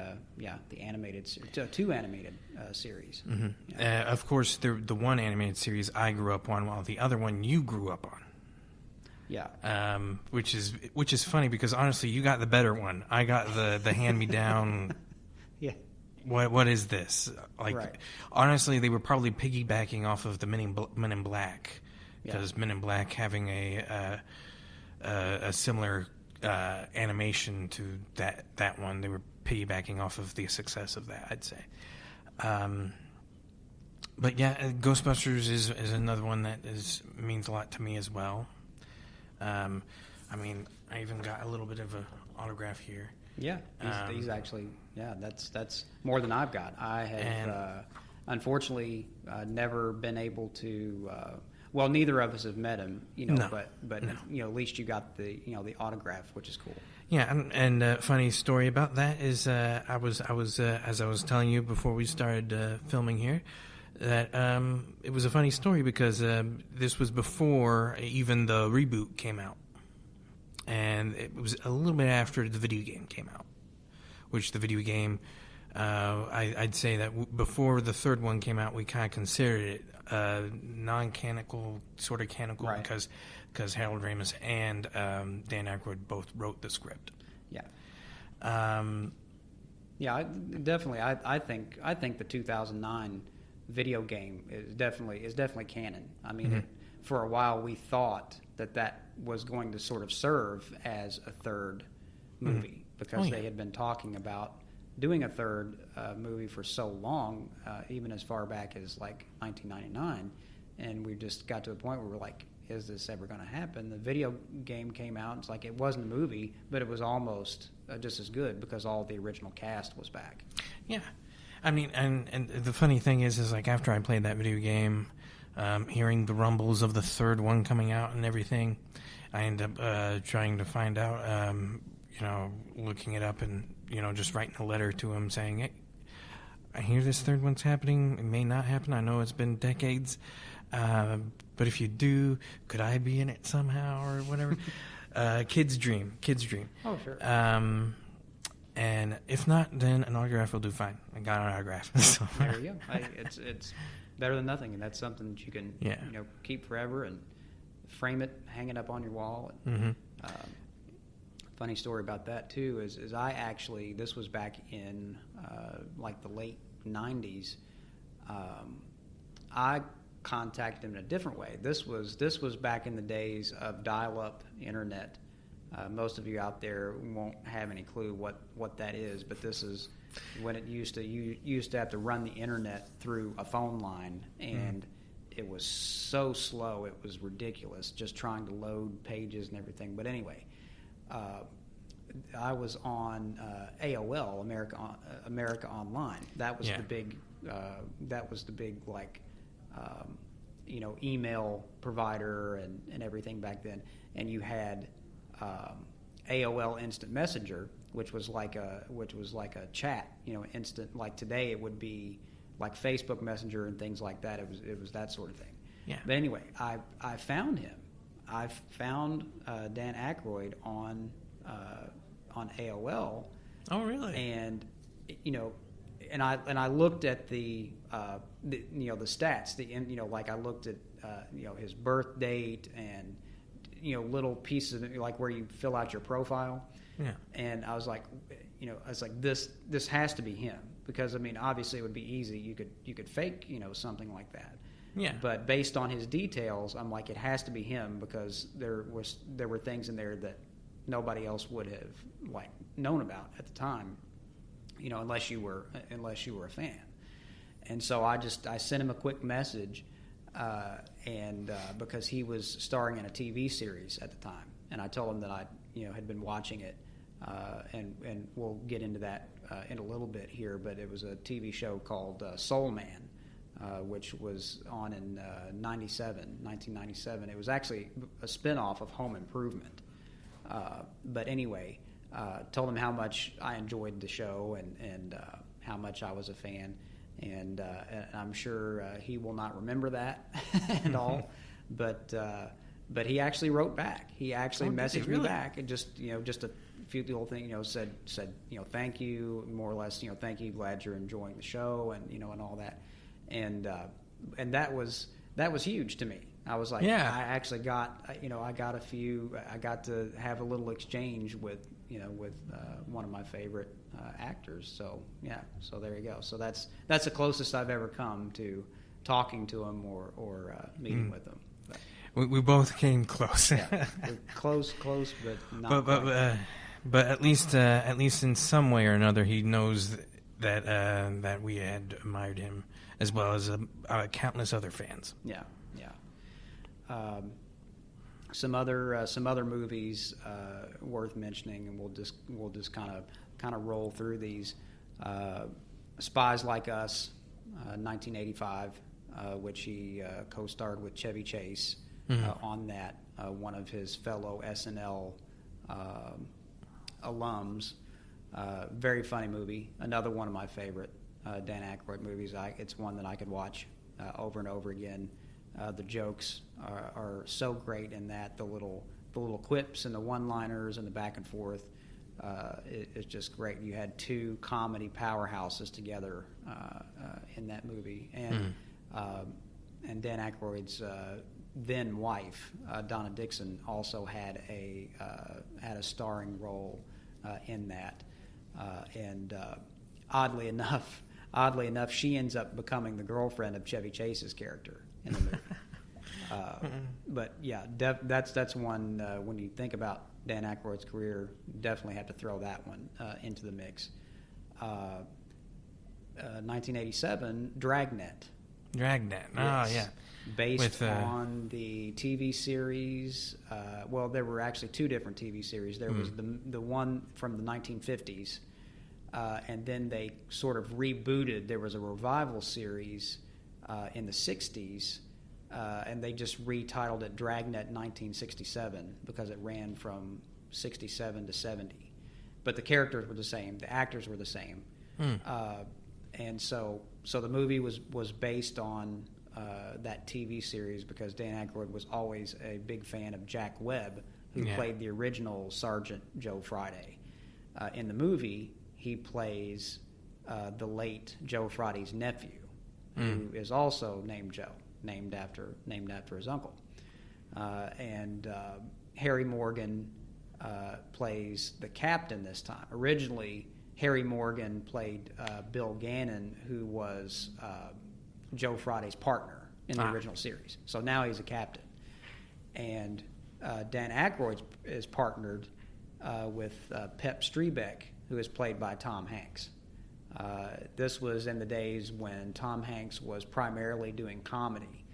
animated 2 animated series. Mm-hmm. Yeah. Of course, the one animated series I grew up on, while the other one you grew up on. Yeah. Which is funny because honestly, you got the better one. I got the hand me down. Yeah. What is this? Like, right. Honestly, they were probably piggybacking off of the Men in Black, because Men in Black having a similar animation to that one. They were piggybacking off of the success of that, I'd say. But yeah, Ghostbusters is another one that means a lot to me as well. I even got a little bit of an autograph here. Yeah, he's actually, that's more than I've got. I have, unfortunately, never been able to, neither of us have met him, No. but at least you got the autograph, which is cool. Yeah, and funny story about that is I was as I was telling you before we started filming here, that it was a funny story because this was before even the reboot came out. And it was a little bit after the video game came out, which the video game, I'd say that before the third one came out, we kind of considered it non-canonical, sort of canonical, right. because Harold Ramis and Dan Aykroyd both wrote the script. Yeah. Definitely. I think the 2009 video game is definitely canon. I mean, for a while we thought that was going to sort of serve as a third movie, because they had been talking about doing a third movie for so long, even as far back as like 1999, and we just got to a point where we're like, is this ever going to happen? The video game came out, it's like it wasn't a movie, but it was almost just as good because all the original cast was back. Yeah. I mean, and the funny thing is like after I played that video game, hearing the rumbles of the third one coming out and everything, I ended up trying to find out, looking it up and, just writing a letter to him saying, hey, I hear this third one's happening. It may not happen. I know it's been decades. But if you do, could I be in it somehow or whatever? Kid's dream. Oh, sure. And if not, then an autograph will do fine. I got an autograph. So. There you go. It's better than nothing, and that's something that you can keep forever and frame it, hang it up on your wall. And, Funny story about that too is I actually, this was back in like the late '90s. I contacted him in a different way. This was back in the days of dial-up internet. Most of you out there won't have any clue what that is, but this is when you used to have to run the internet through a phone line, and it was so slow, it was ridiculous, just trying to load pages and everything. But anyway, I was on AOL, America Online. That was the big. That was the big email provider and everything back then. And you had AOL Instant Messenger, which was like a chat, instant. Like today, it would be like Facebook Messenger and things like that. It was that sort of thing. Yeah. But anyway, I found him. I found Dan Aykroyd on AOL. Oh, really? And and I looked at the stats. Like I looked at his birth date and little pieces of, like where you fill out your profile. Yeah. And I was like, this has to be him, because I mean, obviously it would be easy. You could fake something like that. Yeah. But based on his details, I'm like, it has to be him, because there were things in there that nobody else would have known about at the time, unless you were a fan. And so I sent him a quick message, and because he was starring in a TV series at the time, and I told him that I had been watching it, and we'll get into that in a little bit here, but it was a TV show called Soul Man, which was on in 1997. It was actually a spinoff of Home Improvement. But anyway, told him how much I enjoyed the show and how much I was a fan. And I'm sure he will not remember that at all. But he actually wrote back. He actually messaged me back, and just a few little things, said thank you, more or less, thank you, glad you're enjoying the show, and and all that. And that was huge to me. I was like, yeah. I actually got I got to have a little exchange with one of my favorite actors. So yeah, so there you go. So that's the closest I've ever come to talking to him or meeting with him. But, we both came close. Yeah, close, but not. But at least in some way or another, he knows that we had admired him, as well as countless other fans. Yeah. Some other movies worth mentioning, and we'll just kind of roll through these. Spies Like Us, 1985, which he co-starred with Chevy Chase on that. One of his fellow SNL alums. Very funny movie. Another one of my favorite Dan Aykroyd movies. It's one that I could watch over and over again. The jokes are so great in that. The little quips and the one-liners and the back and forth. It's just great. You had two comedy powerhouses together in that movie, and Dan Aykroyd's then wife, Donna Dixon, also had a starring role in that. And oddly enough, she ends up becoming the girlfriend of Chevy Chase's character in the movie. But yeah, that's one, when you think about Dan Aykroyd's career, definitely have to throw that one into the mix. 1987, Dragnet. Dragnet. Yes. Oh, yeah. Based on the TV series. Well, there were actually two different TV series. There was the one from the 1950s, and then they sort of rebooted. There was a revival series in the 60s, and they just retitled it Dragnet 1967 because it ran from 67 to 70. But the characters were the same. The actors were the same. And so the movie was based on that TV series because Dan Aykroyd was always a big fan of Jack Webb, who played the original Sergeant Joe Friday. In the movie, he plays the late Joe Friday's nephew, who is also named Joe, named after his uncle. And Harry Morgan plays the captain this time. Originally, Harry Morgan played Bill Gannon, who was Joe Friday's partner in the original series. So now he's a captain. And Dan Aykroyd is partnered with Pep Strebeck, who is played by Tom Hanks. This was in the days when Tom Hanks was primarily doing comedy.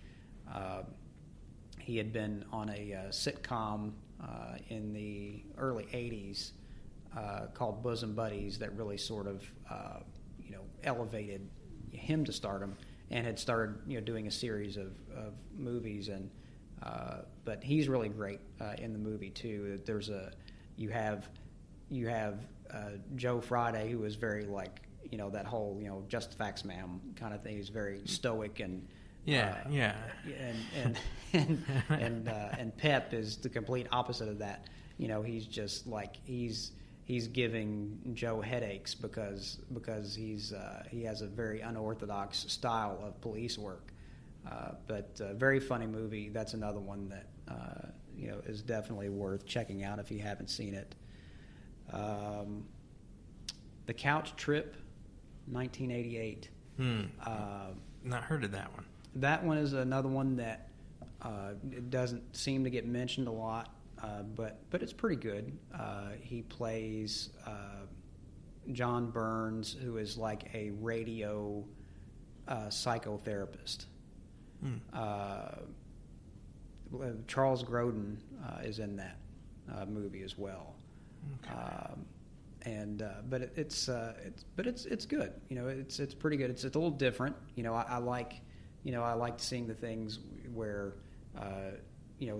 He had been on a sitcom in the early 80s called Bosom Buddies that really sort of elevated him to stardom, and had started doing a series of movies. And but he's really great in the movie too. You have Joe Friday, who is very like that whole just facts ma'am kind of thing. He's very stoic and and Pep is the complete opposite of that. He's just like he's giving Joe headaches because he has a very unorthodox style of police work. But very funny movie. That's another one that is definitely worth checking out if you haven't seen it. The Couch Trip, 1988. Not heard of that one. That one is another one that it doesn't seem to get mentioned a lot, but it's pretty good. He plays John Burns, who is like a radio psychotherapist. Charles Grodin is in that movie as well. Okay. But it's good. It's pretty good. It's a little different. I like seeing the things where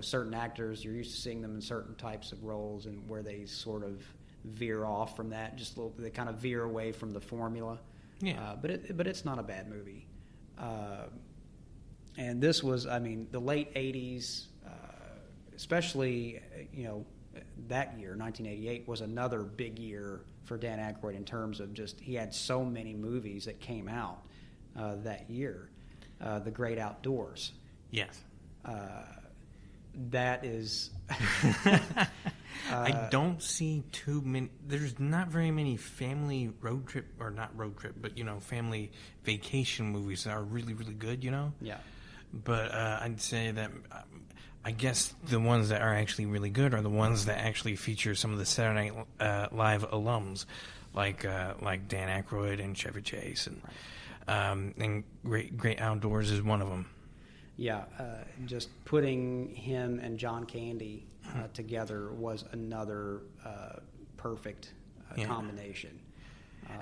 certain actors, you're used to seeing them in certain types of roles, and where they sort of veer off from that, just a little. They kind of veer away from the formula. Yeah. But it's not a bad movie. And this was, the late 80s, especially, that year, 1988, was another big year for Dan Aykroyd in terms of just, he had so many movies that came out that year. The Great Outdoors. Yes. That is... I don't see too many. There's not very many family road trip, or not road trip, but family vacation movies that are really, really good. Yeah. But I'd say that I guess the ones that are actually really good are the ones that actually feature some of the Saturday Night Live alums, like Dan Aykroyd and Chevy Chase, and Great Outdoors is one of them. Yeah, just putting him and John Candy together was another perfect combination.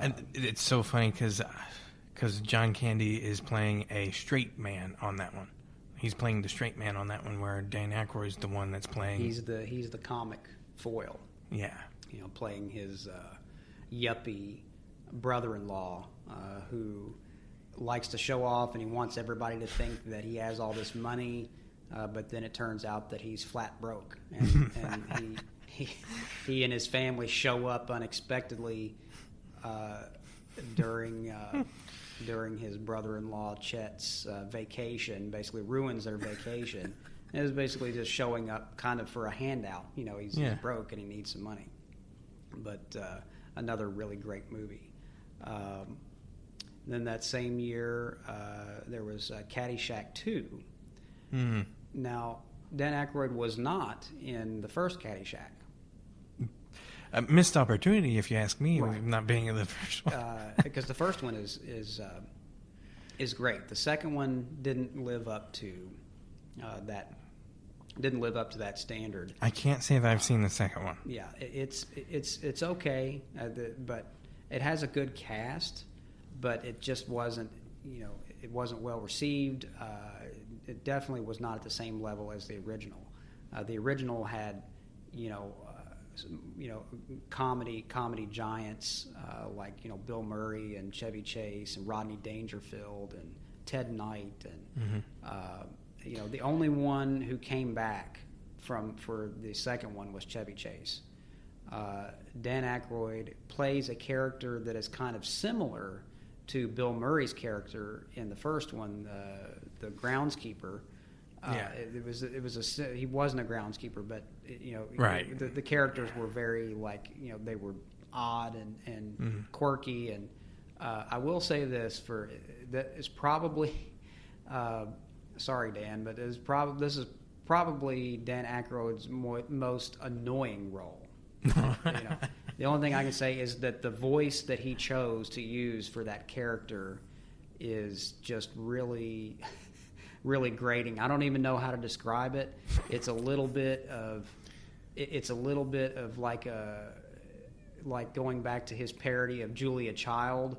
And it's so funny because John Candy is playing a straight man on that one. He's playing the straight man on that one, where Dan Aykroyd's the one that's playing. He's the comic foil. Yeah. Playing his yuppie brother-in-law who likes to show off, and he wants everybody to think that he has all this money, but then it turns out that he's flat broke, and he and his family show up unexpectedly during his brother-in-law Chet's vacation. Basically ruins their vacation. It was basically just showing up kind of for a handout. He's broke and he needs some money. But another really great movie. Then that same year, there was Caddyshack 2. Mm-hmm. Now, Dan Aykroyd was not in the first Caddyshack. A missed opportunity, if you ask me, Right. not being in the first one. Because the first one is great. The second one didn't live up to that. Didn't live up to that standard. I can't say that I've seen the second one. Yeah, it's okay, but it has a good cast. But it just wasn't, it wasn't well received. It definitely was not at the same level as the original. The original had, comedy giants like Bill Murray and Chevy Chase and Rodney Dangerfield and Ted Knight, and the only one who came back for the second one was Chevy Chase. Dan Aykroyd plays a character that is kind of similar to Bill Murray's character in the first one, the groundskeeper, He wasn't a groundskeeper, but Right. the characters were very they were odd and quirky, and I will say this that is probably sorry Dan, but this is probably Dan Aykroyd's most annoying role. The only thing I can say is that the voice that he chose to use for that character is just really, really grating. I don't even know how to describe it. It's a little bit of like going back to his parody of Julia Child,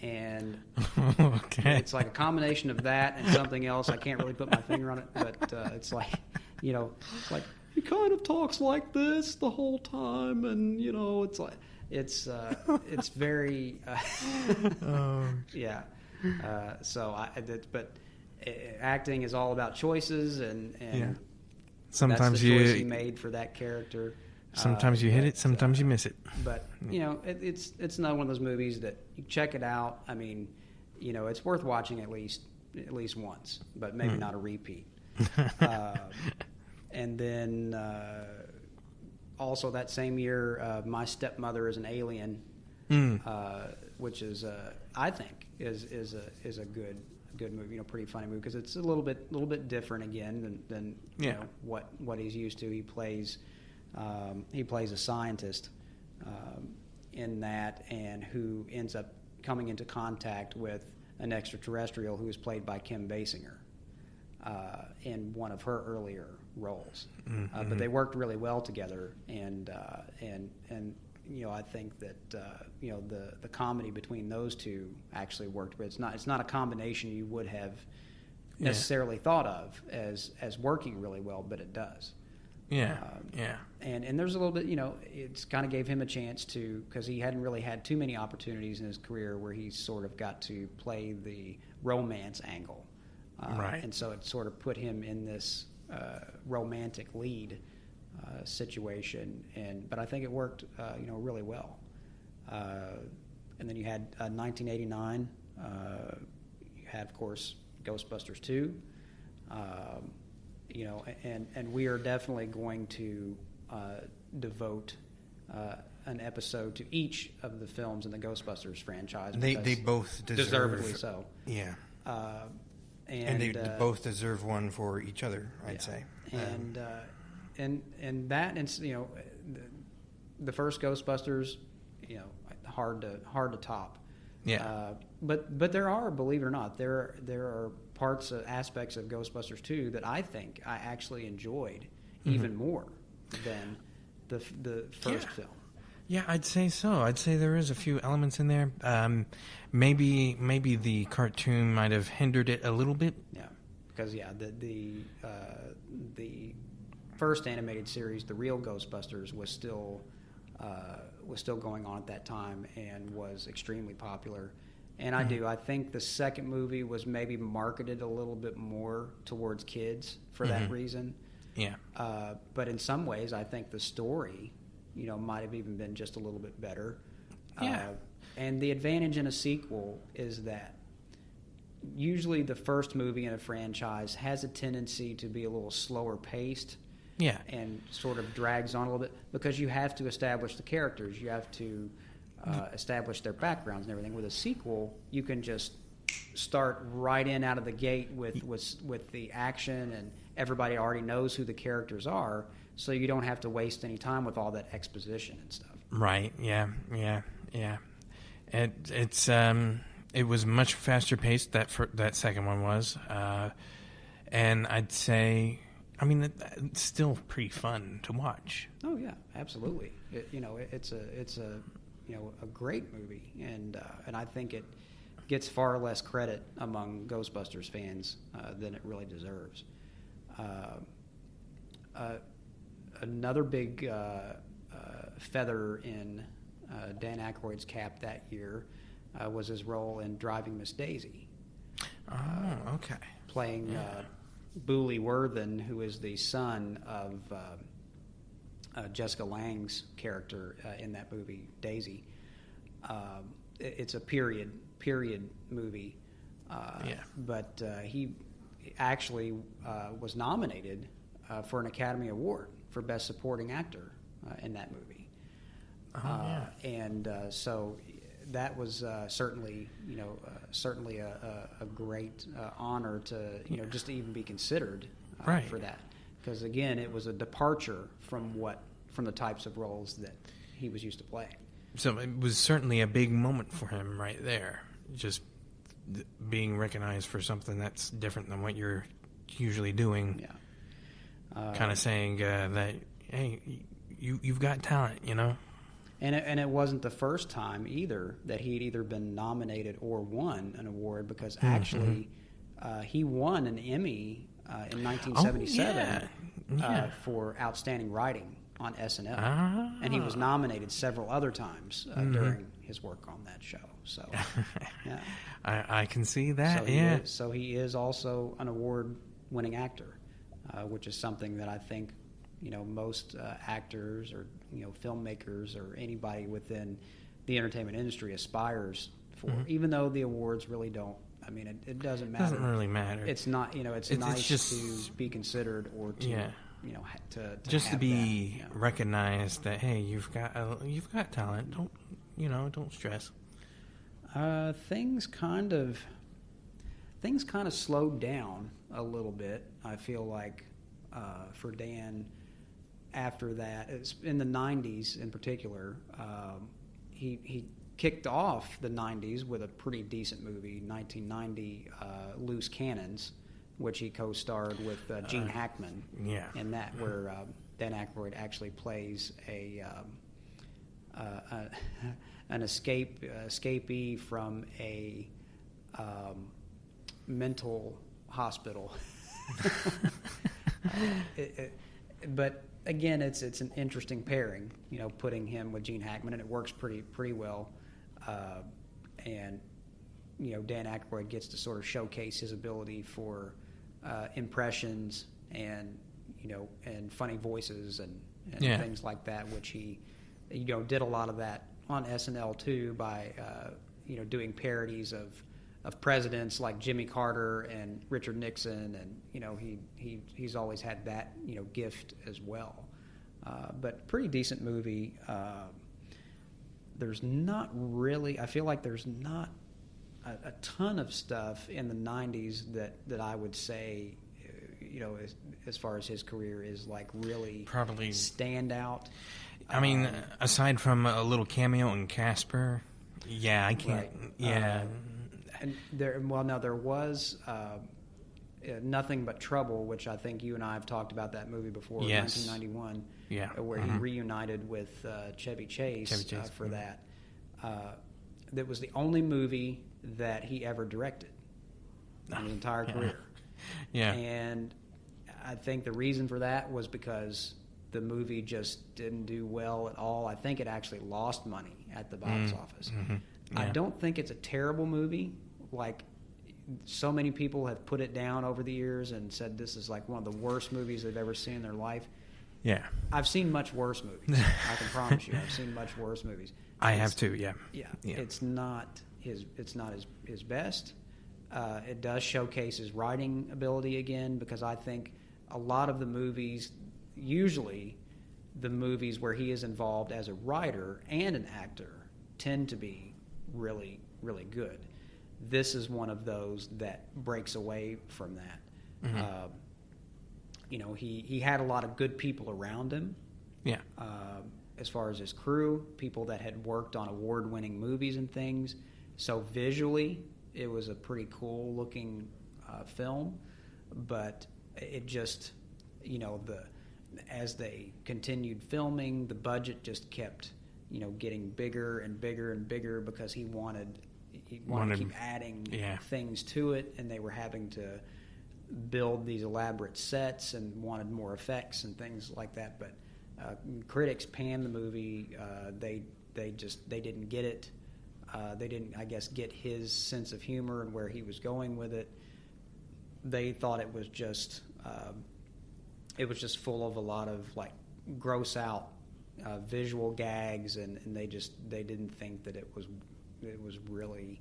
and Okay. it's like a combination of that and something else. I can't really put my finger on it, but it's like like he kind of talks like this the whole time, and it's like it's very yeah. But acting is all about choices, and Sometimes that's the choice he made for that character. Sometimes you hit it, sometimes you miss it. But it's not one of those movies that you check it out. I mean, it's worth watching at least once, but maybe not a repeat. And then also that same year, My Stepmother is an Alien, which is I think is a good movie, pretty funny movie, because it's a little bit different again than what he's used to. He plays a scientist in that, and who ends up coming into contact with an extraterrestrial who is played by Kim Basinger in one of her earlier roles. But they worked really well together, and I think that the comedy between those two actually worked. But it's not a combination you would have necessarily thought of as working really well, but it does. And there's a little bit, it's kind of gave him a chance to, because he hadn't really had too many opportunities in his career where he sort of got to play the romance angle. Right. And so it sort of put him in this romantic lead situation, but I think it worked, really well. And then you had 1989. You had, of course, Ghostbusters 2. And we are definitely going to devote an episode to each of the films in the Ghostbusters franchise. They both deservedly so. Yeah. And they both deserve one for each other, I'd say. And that, and the first Ghostbusters, hard to top. Yeah. But there are, believe it or not, there are aspects of Ghostbusters 2 that I think I actually enjoyed even more than the first film. Yeah, I'd say so. I'd say there is a few elements in there. Maybe the cartoon might have hindered it a little bit. Yeah, because the first animated series, the real Ghostbusters, was still going on at that time and was extremely popular. And I think the second movie was maybe marketed a little bit more towards kids for that reason. Yeah. But in some ways, I think the story, might have even been just a little bit better. Yeah. And the advantage in a sequel is that usually the first movie in a franchise has a tendency to be a little slower paced. Yeah. And sort of drags on a little bit, because you have to establish the characters. You have to establish their backgrounds and everything. With a sequel, you can just start right in out of the gate with the action, and everybody already knows who the characters are, so you don't have to waste any time with all that exposition and stuff. Right. Yeah. It was much faster paced. That second one was, and I'd say, it's still pretty fun to watch. Oh yeah, absolutely. It's a great movie, and I think it gets far less credit among Ghostbusters fans than it really deserves. Another big feather in Dan Aykroyd's cap that year was his role in Driving Miss Daisy. Oh, okay. Playing Booley Worthen, who is the son of Jessica Lange's character in that movie, Daisy. It's a period movie, but he actually was nominated for an Academy Award for Best Supporting Actor in that movie. So that was certainly a great honor to just to even be considered for that, because again, it was a departure from the types of roles that he was used to playing. So it was certainly a big moment for him right there, just being recognized for something that's different than what you're usually doing. Yeah. Kind of saying that, hey, you've got talent, And it wasn't the first time either that he'd either been nominated or won an award, because actually he won an Emmy in 1977 for Outstanding Writing on SNL. And he was nominated several other times during his work on that show. So, yeah. I can see that, So he is also an award-winning actor, which is something that I think most actors or filmmakers or anybody within the entertainment industry aspires for. Even though the awards really don't. I mean, it doesn't matter. It doesn't really matter. It's not. It's nice just to be considered or to to just to be that, recognized that, hey, you've got talent. Don't stress. Things kind of slowed down a little bit. I feel like for Dan. After that, it's in the 90s in particular, he kicked off the 90s with a pretty decent movie, 1990, Loose Cannons, which he co-starred with Gene Hackman. Yeah. In that, where Dan Aykroyd actually plays an escapee from a mental hospital. But again, it's an interesting pairing, putting him with Gene Hackman, and it works pretty well. And Dan Aykroyd gets to sort of showcase his ability for impressions and and funny voices and things like that, which he did a lot of that on SNL too by doing parodies of presidents like Jimmy Carter and Richard Nixon, and he's always had that gift as well. But pretty decent movie. There's not really. I feel like there's not a ton of stuff in the '90s that I would say, as far as his career is like really probably stand out. I mean, aside from a little cameo in Casper, I can't. Right. And there was Nothing But Trouble, which I think you and I have talked about that movie before, yes. 1991, where Mm-hmm. he reunited with Chevy Chase for that. That was the only movie that he ever directed in his entire career. Yeah. And I think the reason for that was because the movie just didn't do well at all. I think it actually lost money at the box office. Mm-hmm. Yeah. I don't think it's a terrible movie. Like, so many people have put it down over the years and said this is like one of the worst movies they've ever seen in their life. Yeah. I've seen much worse movies. I can promise you, I've seen much worse movies. I have too. Yeah. Yeah. It's not his best. It does showcase his writing ability again, because I think a lot of the movies, usually the movies where he is involved as a writer and an actor, tend to be really, really good. This is one of those that breaks away from that. Mm-hmm. He had a lot of good people around him. Yeah. As far as his crew, people that had worked on award-winning movies and things. So visually, it was a pretty cool-looking film. But it just, as they continued filming, the budget just kept, getting bigger and bigger and bigger, because he wanted to keep adding things to it, and they were having to build these elaborate sets and wanted more effects and things like that. But critics panned the movie. They didn't get it. They didn't, I guess, get his sense of humor and where he was going with it. They thought it was just full of a lot of like gross out visual gags, and they didn't think that it was really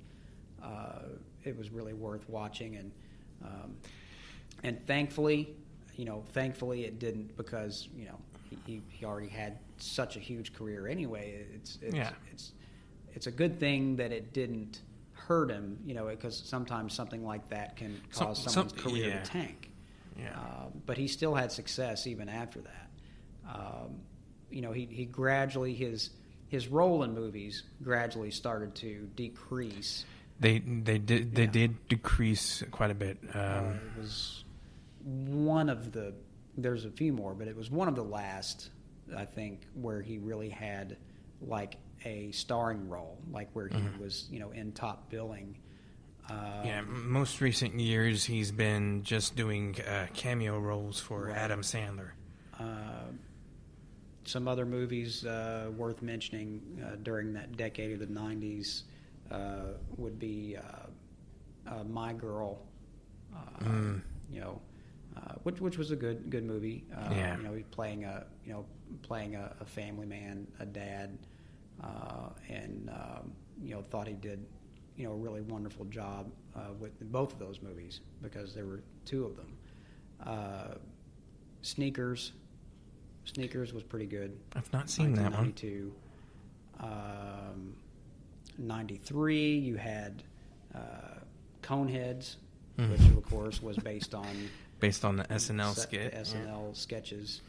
worth watching. And And thankfully it didn't, because he already had such a huge career anyway. It's a good thing that it didn't hurt him, because sometimes something like that can cause someone's career to tank. Yeah. But he still had success even after that. He gradually, his role in movies gradually started to decrease. They did decrease quite a bit. It was one of the. There's a few more, but it was one of the last, I think, where he really had like a starring role, like where he was, in top billing. Most recent years he's been just doing cameo roles for Adam Sandler. Some other movies worth mentioning during that decade of the 90s would be My Girl, which was a good movie. He's playing a family man, a dad, and thought he did a really wonderful job with both of those movies, because there were two of them. Sneakers was pretty good. I've not seen that one. 1992. 93, you had Coneheads, which of course was based on the SNL skit. The SNL sketches,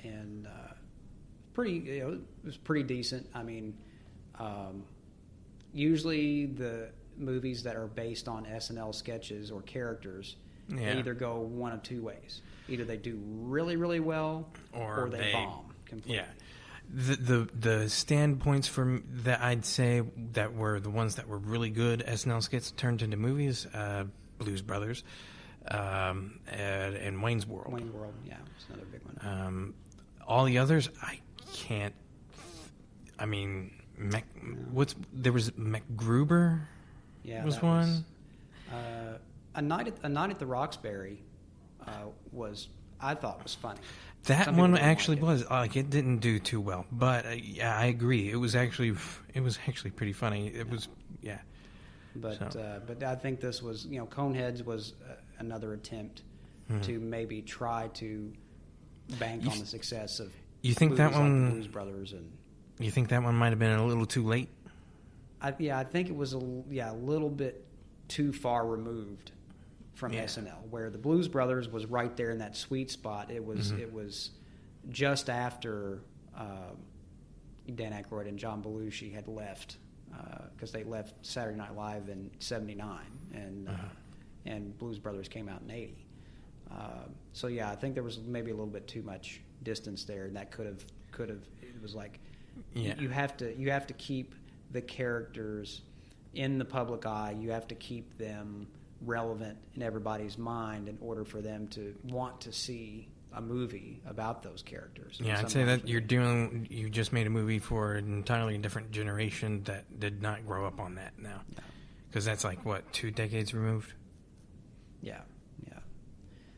and pretty. It was pretty decent. I mean, usually the movies that are based on SNL sketches or characters, they either go one of two ways. Either they do really, really well, or they bomb completely. Yeah. The standpoints from that, I'd say, that were the ones that were really good SNL skits turned into movies, Blues Brothers, and Wayne's World. Wayne's World, yeah, it's another big one. All the others, I can't. I mean, there was MacGruber. Yeah, was one. A Night at the Roxbury I thought was funny. That one actually was it didn't do too well, but I agree. It was actually pretty funny. It was But I think this was Coneheads was another attempt to maybe try to bank on the success of. You think that one? Like Blues Brothers and. You think that one might have been a little too late? I think it was a little bit too far removed from SNL, where the Blues Brothers was right there in that sweet spot. It was just after Dan Aykroyd and John Belushi had left, because they left Saturday Night Live in '79, and Blues Brothers came out in '80. I think there was maybe a little bit too much distance there, and that could have. It was like you have to keep the characters in the public eye. You have to keep them relevant in everybody's mind in order for them to want to see a movie about those characters. Yeah, I'd say that you just made a movie for an entirely different generation that did not grow up on that now. Because that's 2 decades removed? Yeah.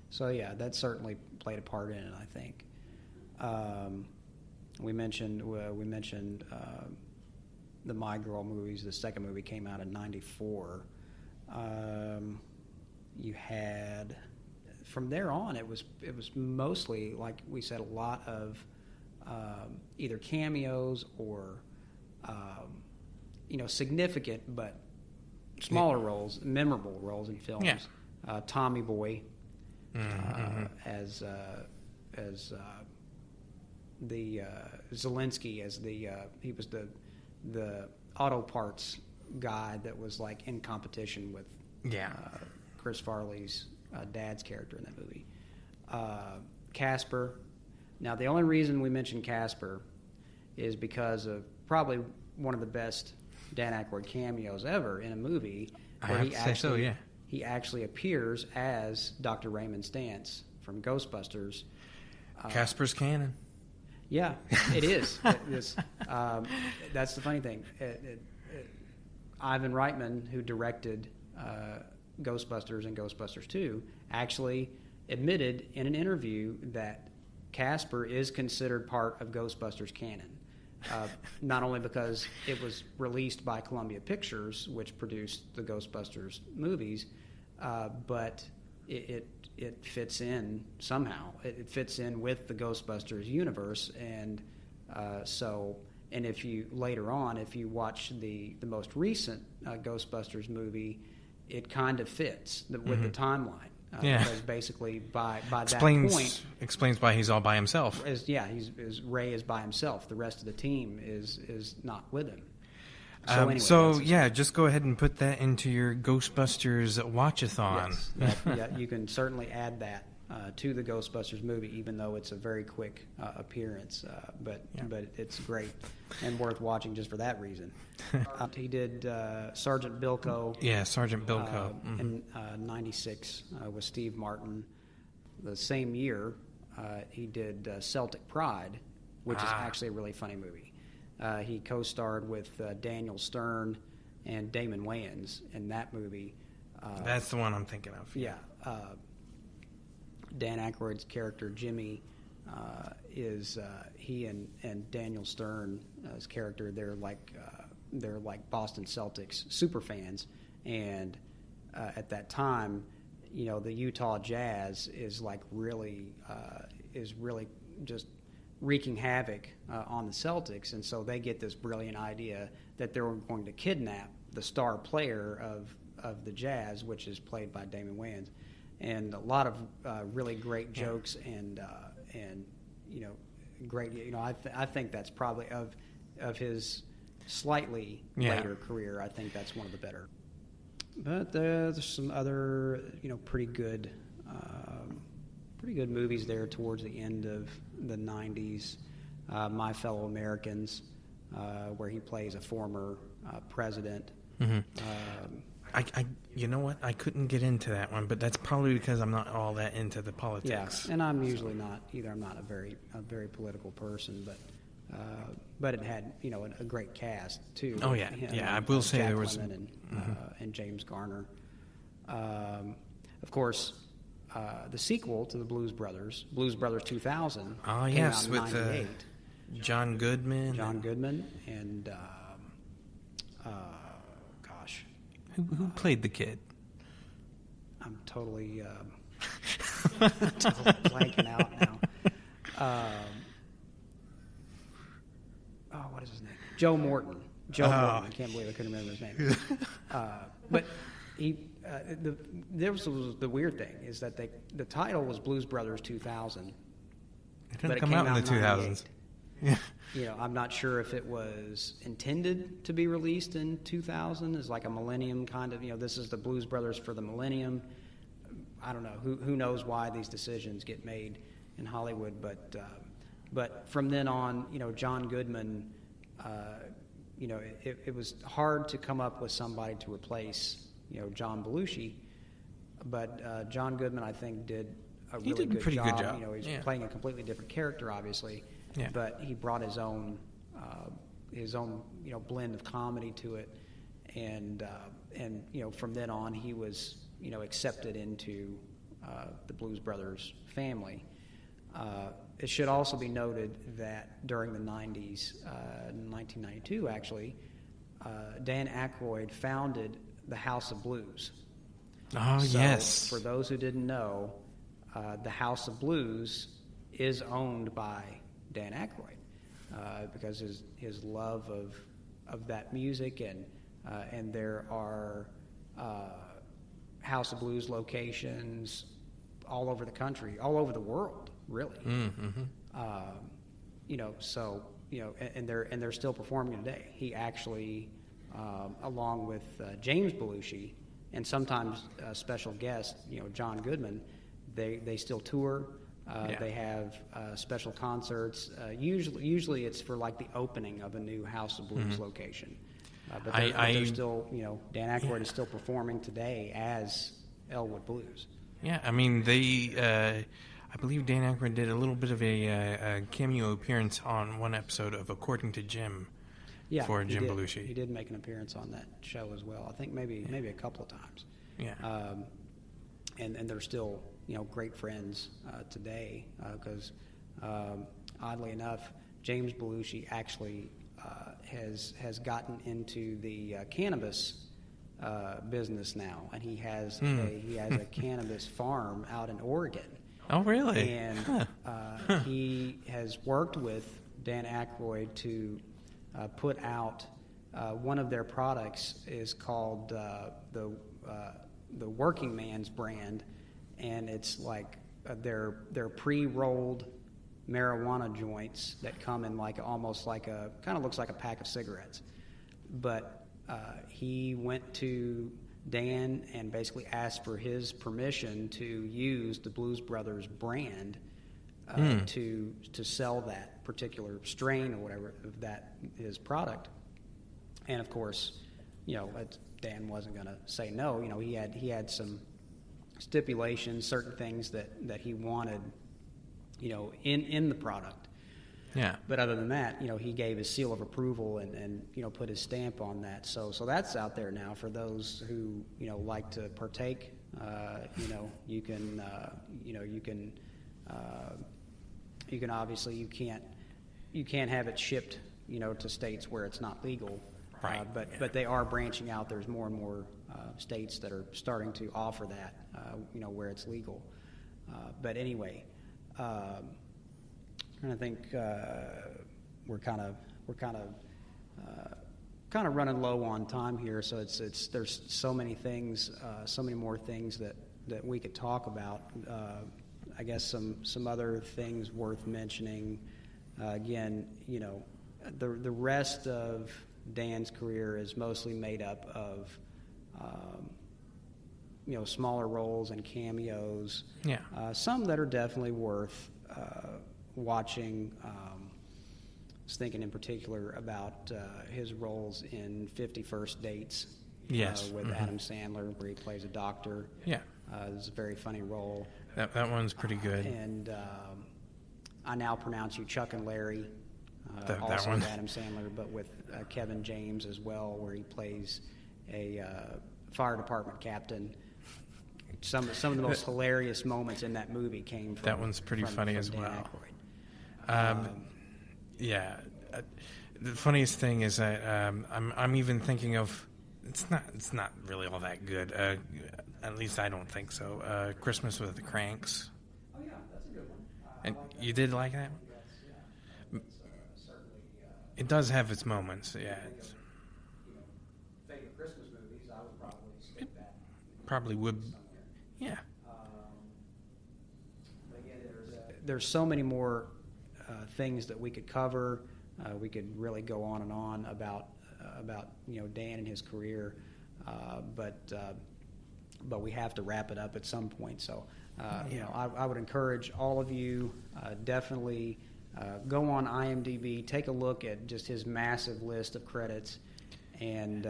So that certainly played a part in it, I think. We mentioned the My Girl movies. The second movie came out in '94. You had, from there on, it was mostly, like we said, a lot of either cameos or significant but smaller roles, memorable roles in films. Yeah. Tommy Boy as the Zelensky, as he was the auto parts guy that was in competition with Chris Farley's dad's character in that movie. Casper. Now, the only reason we mention Casper is because of probably one of the best Dan Aykroyd cameos ever in a movie, where he actually appears as Dr. Raymond Stantz from Ghostbusters. Casper's canon. Yeah, it is. That's the funny thing. Ivan Reitman, who directed Ghostbusters and Ghostbusters 2, actually admitted in an interview that Casper is considered part of Ghostbusters canon. Not only because it was released by Columbia Pictures, which produced the Ghostbusters movies, but it fits in somehow. It fits in with the Ghostbusters universe, and so. And if you later on, if you watch the most recent Ghostbusters movie, it kind of fits with the timeline. Because basically by that point, explains why he's all by himself. Ray is by himself. The rest of the team is not with him. So anyway, just go ahead and put that into your Ghostbusters watch-a-thon. Yes, you can certainly add that to the Ghostbusters movie, even though it's a very quick appearance. But it's great and worth watching just for that reason. He did Sergeant Bilko. Yeah, Sergeant Bilko. In '96 with Steve Martin. The same year, he did Celtic Pride, which is actually a really funny movie. He co-starred with Daniel Stern and Damon Wayans in that movie. That's the one I'm thinking of. Yeah. Dan Aykroyd's character Jimmy is he and Daniel Stern's character. They're like Boston Celtics super fans, and at that time, the Utah Jazz is really just wreaking havoc on the Celtics, and so they get this brilliant idea that they're going to kidnap the star player of the Jazz, which is played by Damon Wayans. And a lot of really great jokes and great. I think that's probably of his slightly later career. I think that's one of the better. But there's some other pretty good movies there towards the end of the '90s. My Fellow Americans, where he plays a former president. Mm-hmm. You know what? I couldn't get into that one, but that's probably because I'm not all that into the politics. Yeah, and I'm usually not either. I'm not a very political person, but it had a great cast too. Oh yeah, I will say Jack there was Lemmon and James Garner. Of course, the sequel to the Blues Brothers 2000. Oh yes, with John Goodman. And Who played the kid? I'm totally blanking out now. What is his name? Joe Morton. Morton. I can't believe I couldn't remember his name. But he. The weird thing is that the title was Blues Brothers 2000. It didn't come out in the 2000s. Yeah. I'm not sure if it was intended to be released in 2000 as like a millennium kind of, this is the Blues Brothers for the millennium. I don't know. Who knows why these decisions get made in Hollywood, but from then on, John Goodman, it was hard to come up with somebody to replace, John Belushi, but John Goodman, I think, did a really good job. He's playing a completely different character, obviously. Yeah. But he brought his own blend of comedy to it, and from then on he was accepted into the Blues Brothers family. It should also be noted that during the 90s, in 1992 actually, Dan Aykroyd founded the House of Blues. Oh, so yes. For those who didn't know, the House of Blues is owned by Dan Aykroyd, because his love of that music, and there are House of Blues locations all over the country, all over the world, really. Mm-hmm. And they're still performing today. He actually, along with James Belushi and sometimes special guest, John Goodman, they still tour. They have special concerts. Usually it's for like the opening of a new House of Blues location. But they're still, Dan Aykroyd is still performing today as Elwood Blues. Yeah, I mean, I believe Dan Aykroyd did a little bit of a cameo appearance on one episode of According to Jim for Jim Belushi. He did make an appearance on that show as well. I think maybe a couple of times. Yeah. And they're still, great friends today, because oddly enough, James Belushi actually has gotten into the cannabis business now, and he has a cannabis farm out in Oregon. Oh, really? And he has worked with Dan Aykroyd to put out one of their products is called the Working Man's brand, and it's like they're pre-rolled marijuana joints that come in like almost like a kind of looks like a pack of cigarettes, but he went to Dan and basically asked for his permission to use the Blues Brothers brand to sell that particular strain or whatever of that his product. And of course, Dan wasn't going to say no. He had some stipulations, certain things that he wanted, in the product. Yeah. But other than that, he gave his seal of approval and put his stamp on that. So that's out there now for those who like to partake. You can obviously you can't have it shipped to states where it's not legal. Right. But they are branching out. There's more and more states that are starting to offer that where it's legal. But anyway. And I think we're kind of running low on time here. So there's so many things, so many more things that we could talk about. I guess some other things worth mentioning. Again, the rest of Dan's career is mostly made up of smaller roles and cameos. Yeah. Some that are definitely worth watching. I was thinking in particular about his roles in 50 First Dates. Yes. With Adam Sandler, where he plays a doctor. Yeah. It's a very funny role. That one's pretty good. And I Now Pronounce You Chuck and Larry. That Also one. with Adam Sandler, but with Kevin James as well, where he plays a fire department captain. Some of the most hilarious moments in that movie came from that one's pretty funny as Dan well. Aykroyd. Yeah. The funniest thing is that I'm even thinking of it's not really all that good. At least I don't think so. Christmas with the Cranks. Oh yeah, that's a good one. And you did like that? Yes, certainly. It does have its moments. Yeah. Favorite Christmas movies, I would probably stick that. Probably would. Yeah. Again, there's so many more things that we could cover. We could really go on and on about Dan and his career, but we have to wrap it up at some point. So I would encourage all of you definitely go on IMDb, take a look at just his massive list of credits. And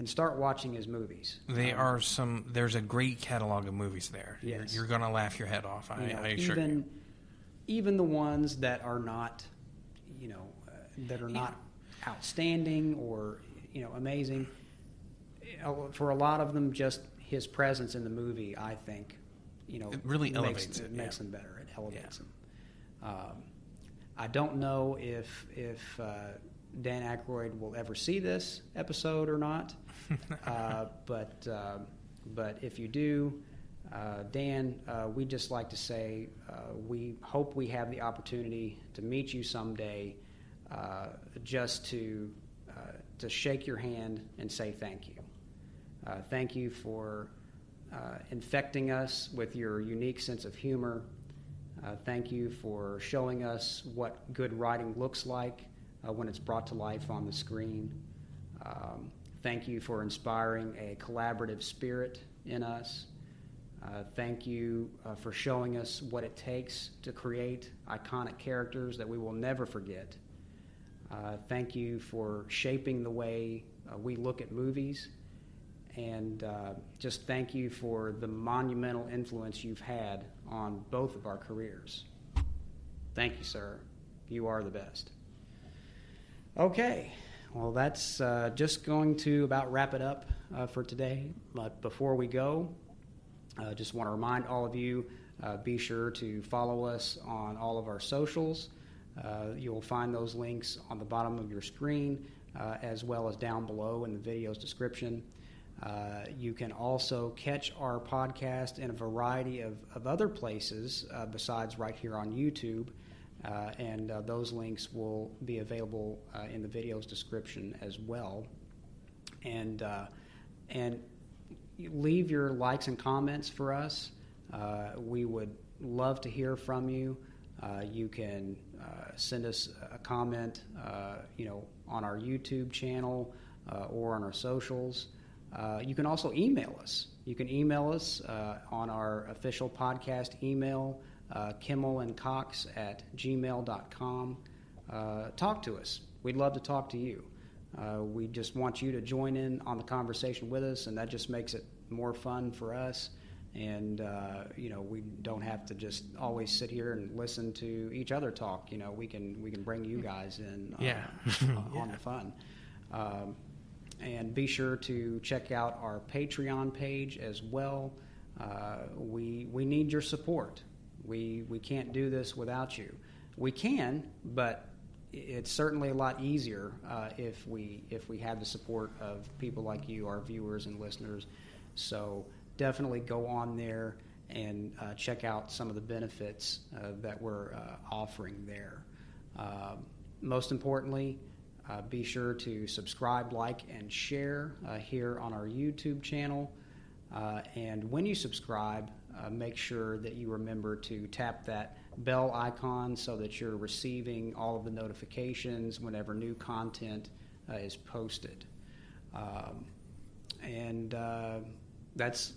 start watching his movies. There's a great catalog of movies there. Yes. You're going to laugh your head off. I assure you. Even the ones that are not, not outstanding or amazing. For a lot of them, just his presence in the movie, I think, it really elevates it. Makes them better. It elevates them. I don't know if Dan Aykroyd will ever see this episode or not, but if you do, Dan, we'd just like to say we hope we have the opportunity to meet you someday, just to shake your hand and say thank you. Thank you for infecting us with your unique sense of humor. Thank you for showing us what good writing looks like when it's brought to life on the screen. Thank you for inspiring a collaborative spirit in us. Thank you for showing us what it takes to create iconic characters that we will never forget. Thank you for shaping the way we look at movies. And just thank you for the monumental influence you've had on both of our careers. Thank you, sir. You are the best. Okay, well, that's just going to about wrap it up for today. But before we go, I just want to remind all of you, be sure to follow us on all of our socials. You'll find those links on the bottom of your screen, as well as down below in the video's description. You can also catch our podcast in a variety of other places besides right here on YouTube, and those links will be available in the video's description as well. And leave your likes and comments for us. We would love to hear from you. You can send us a comment, on our YouTube channel or on our socials. You can also email us. You can email us on our official podcast email, kimmelandcox@gmail.com. Talk to us. We'd love to talk to you. We just want you to join in on the conversation with us, and that just makes it more fun for us. And, we don't have to just always sit here and listen to each other talk. We can bring you guys in on the fun. And be sure to check out our Patreon page as well. We need your support. We can't do this without you. We can, but it's certainly a lot easier if we have the support of people like you, our viewers and listeners. So definitely go on there and check out some of the benefits that we're offering there. Most importantly, be sure to subscribe, like, and share here on our YouTube channel. And when you subscribe, make sure that you remember to tap that bell icon so that you're receiving all of the notifications whenever new content is posted. And that's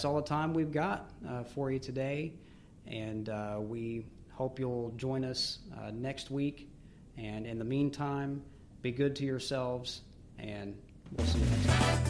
all the time we've got for you today. And we hope you'll join us next week. And in the meantime, be good to yourselves, and we'll see you next time.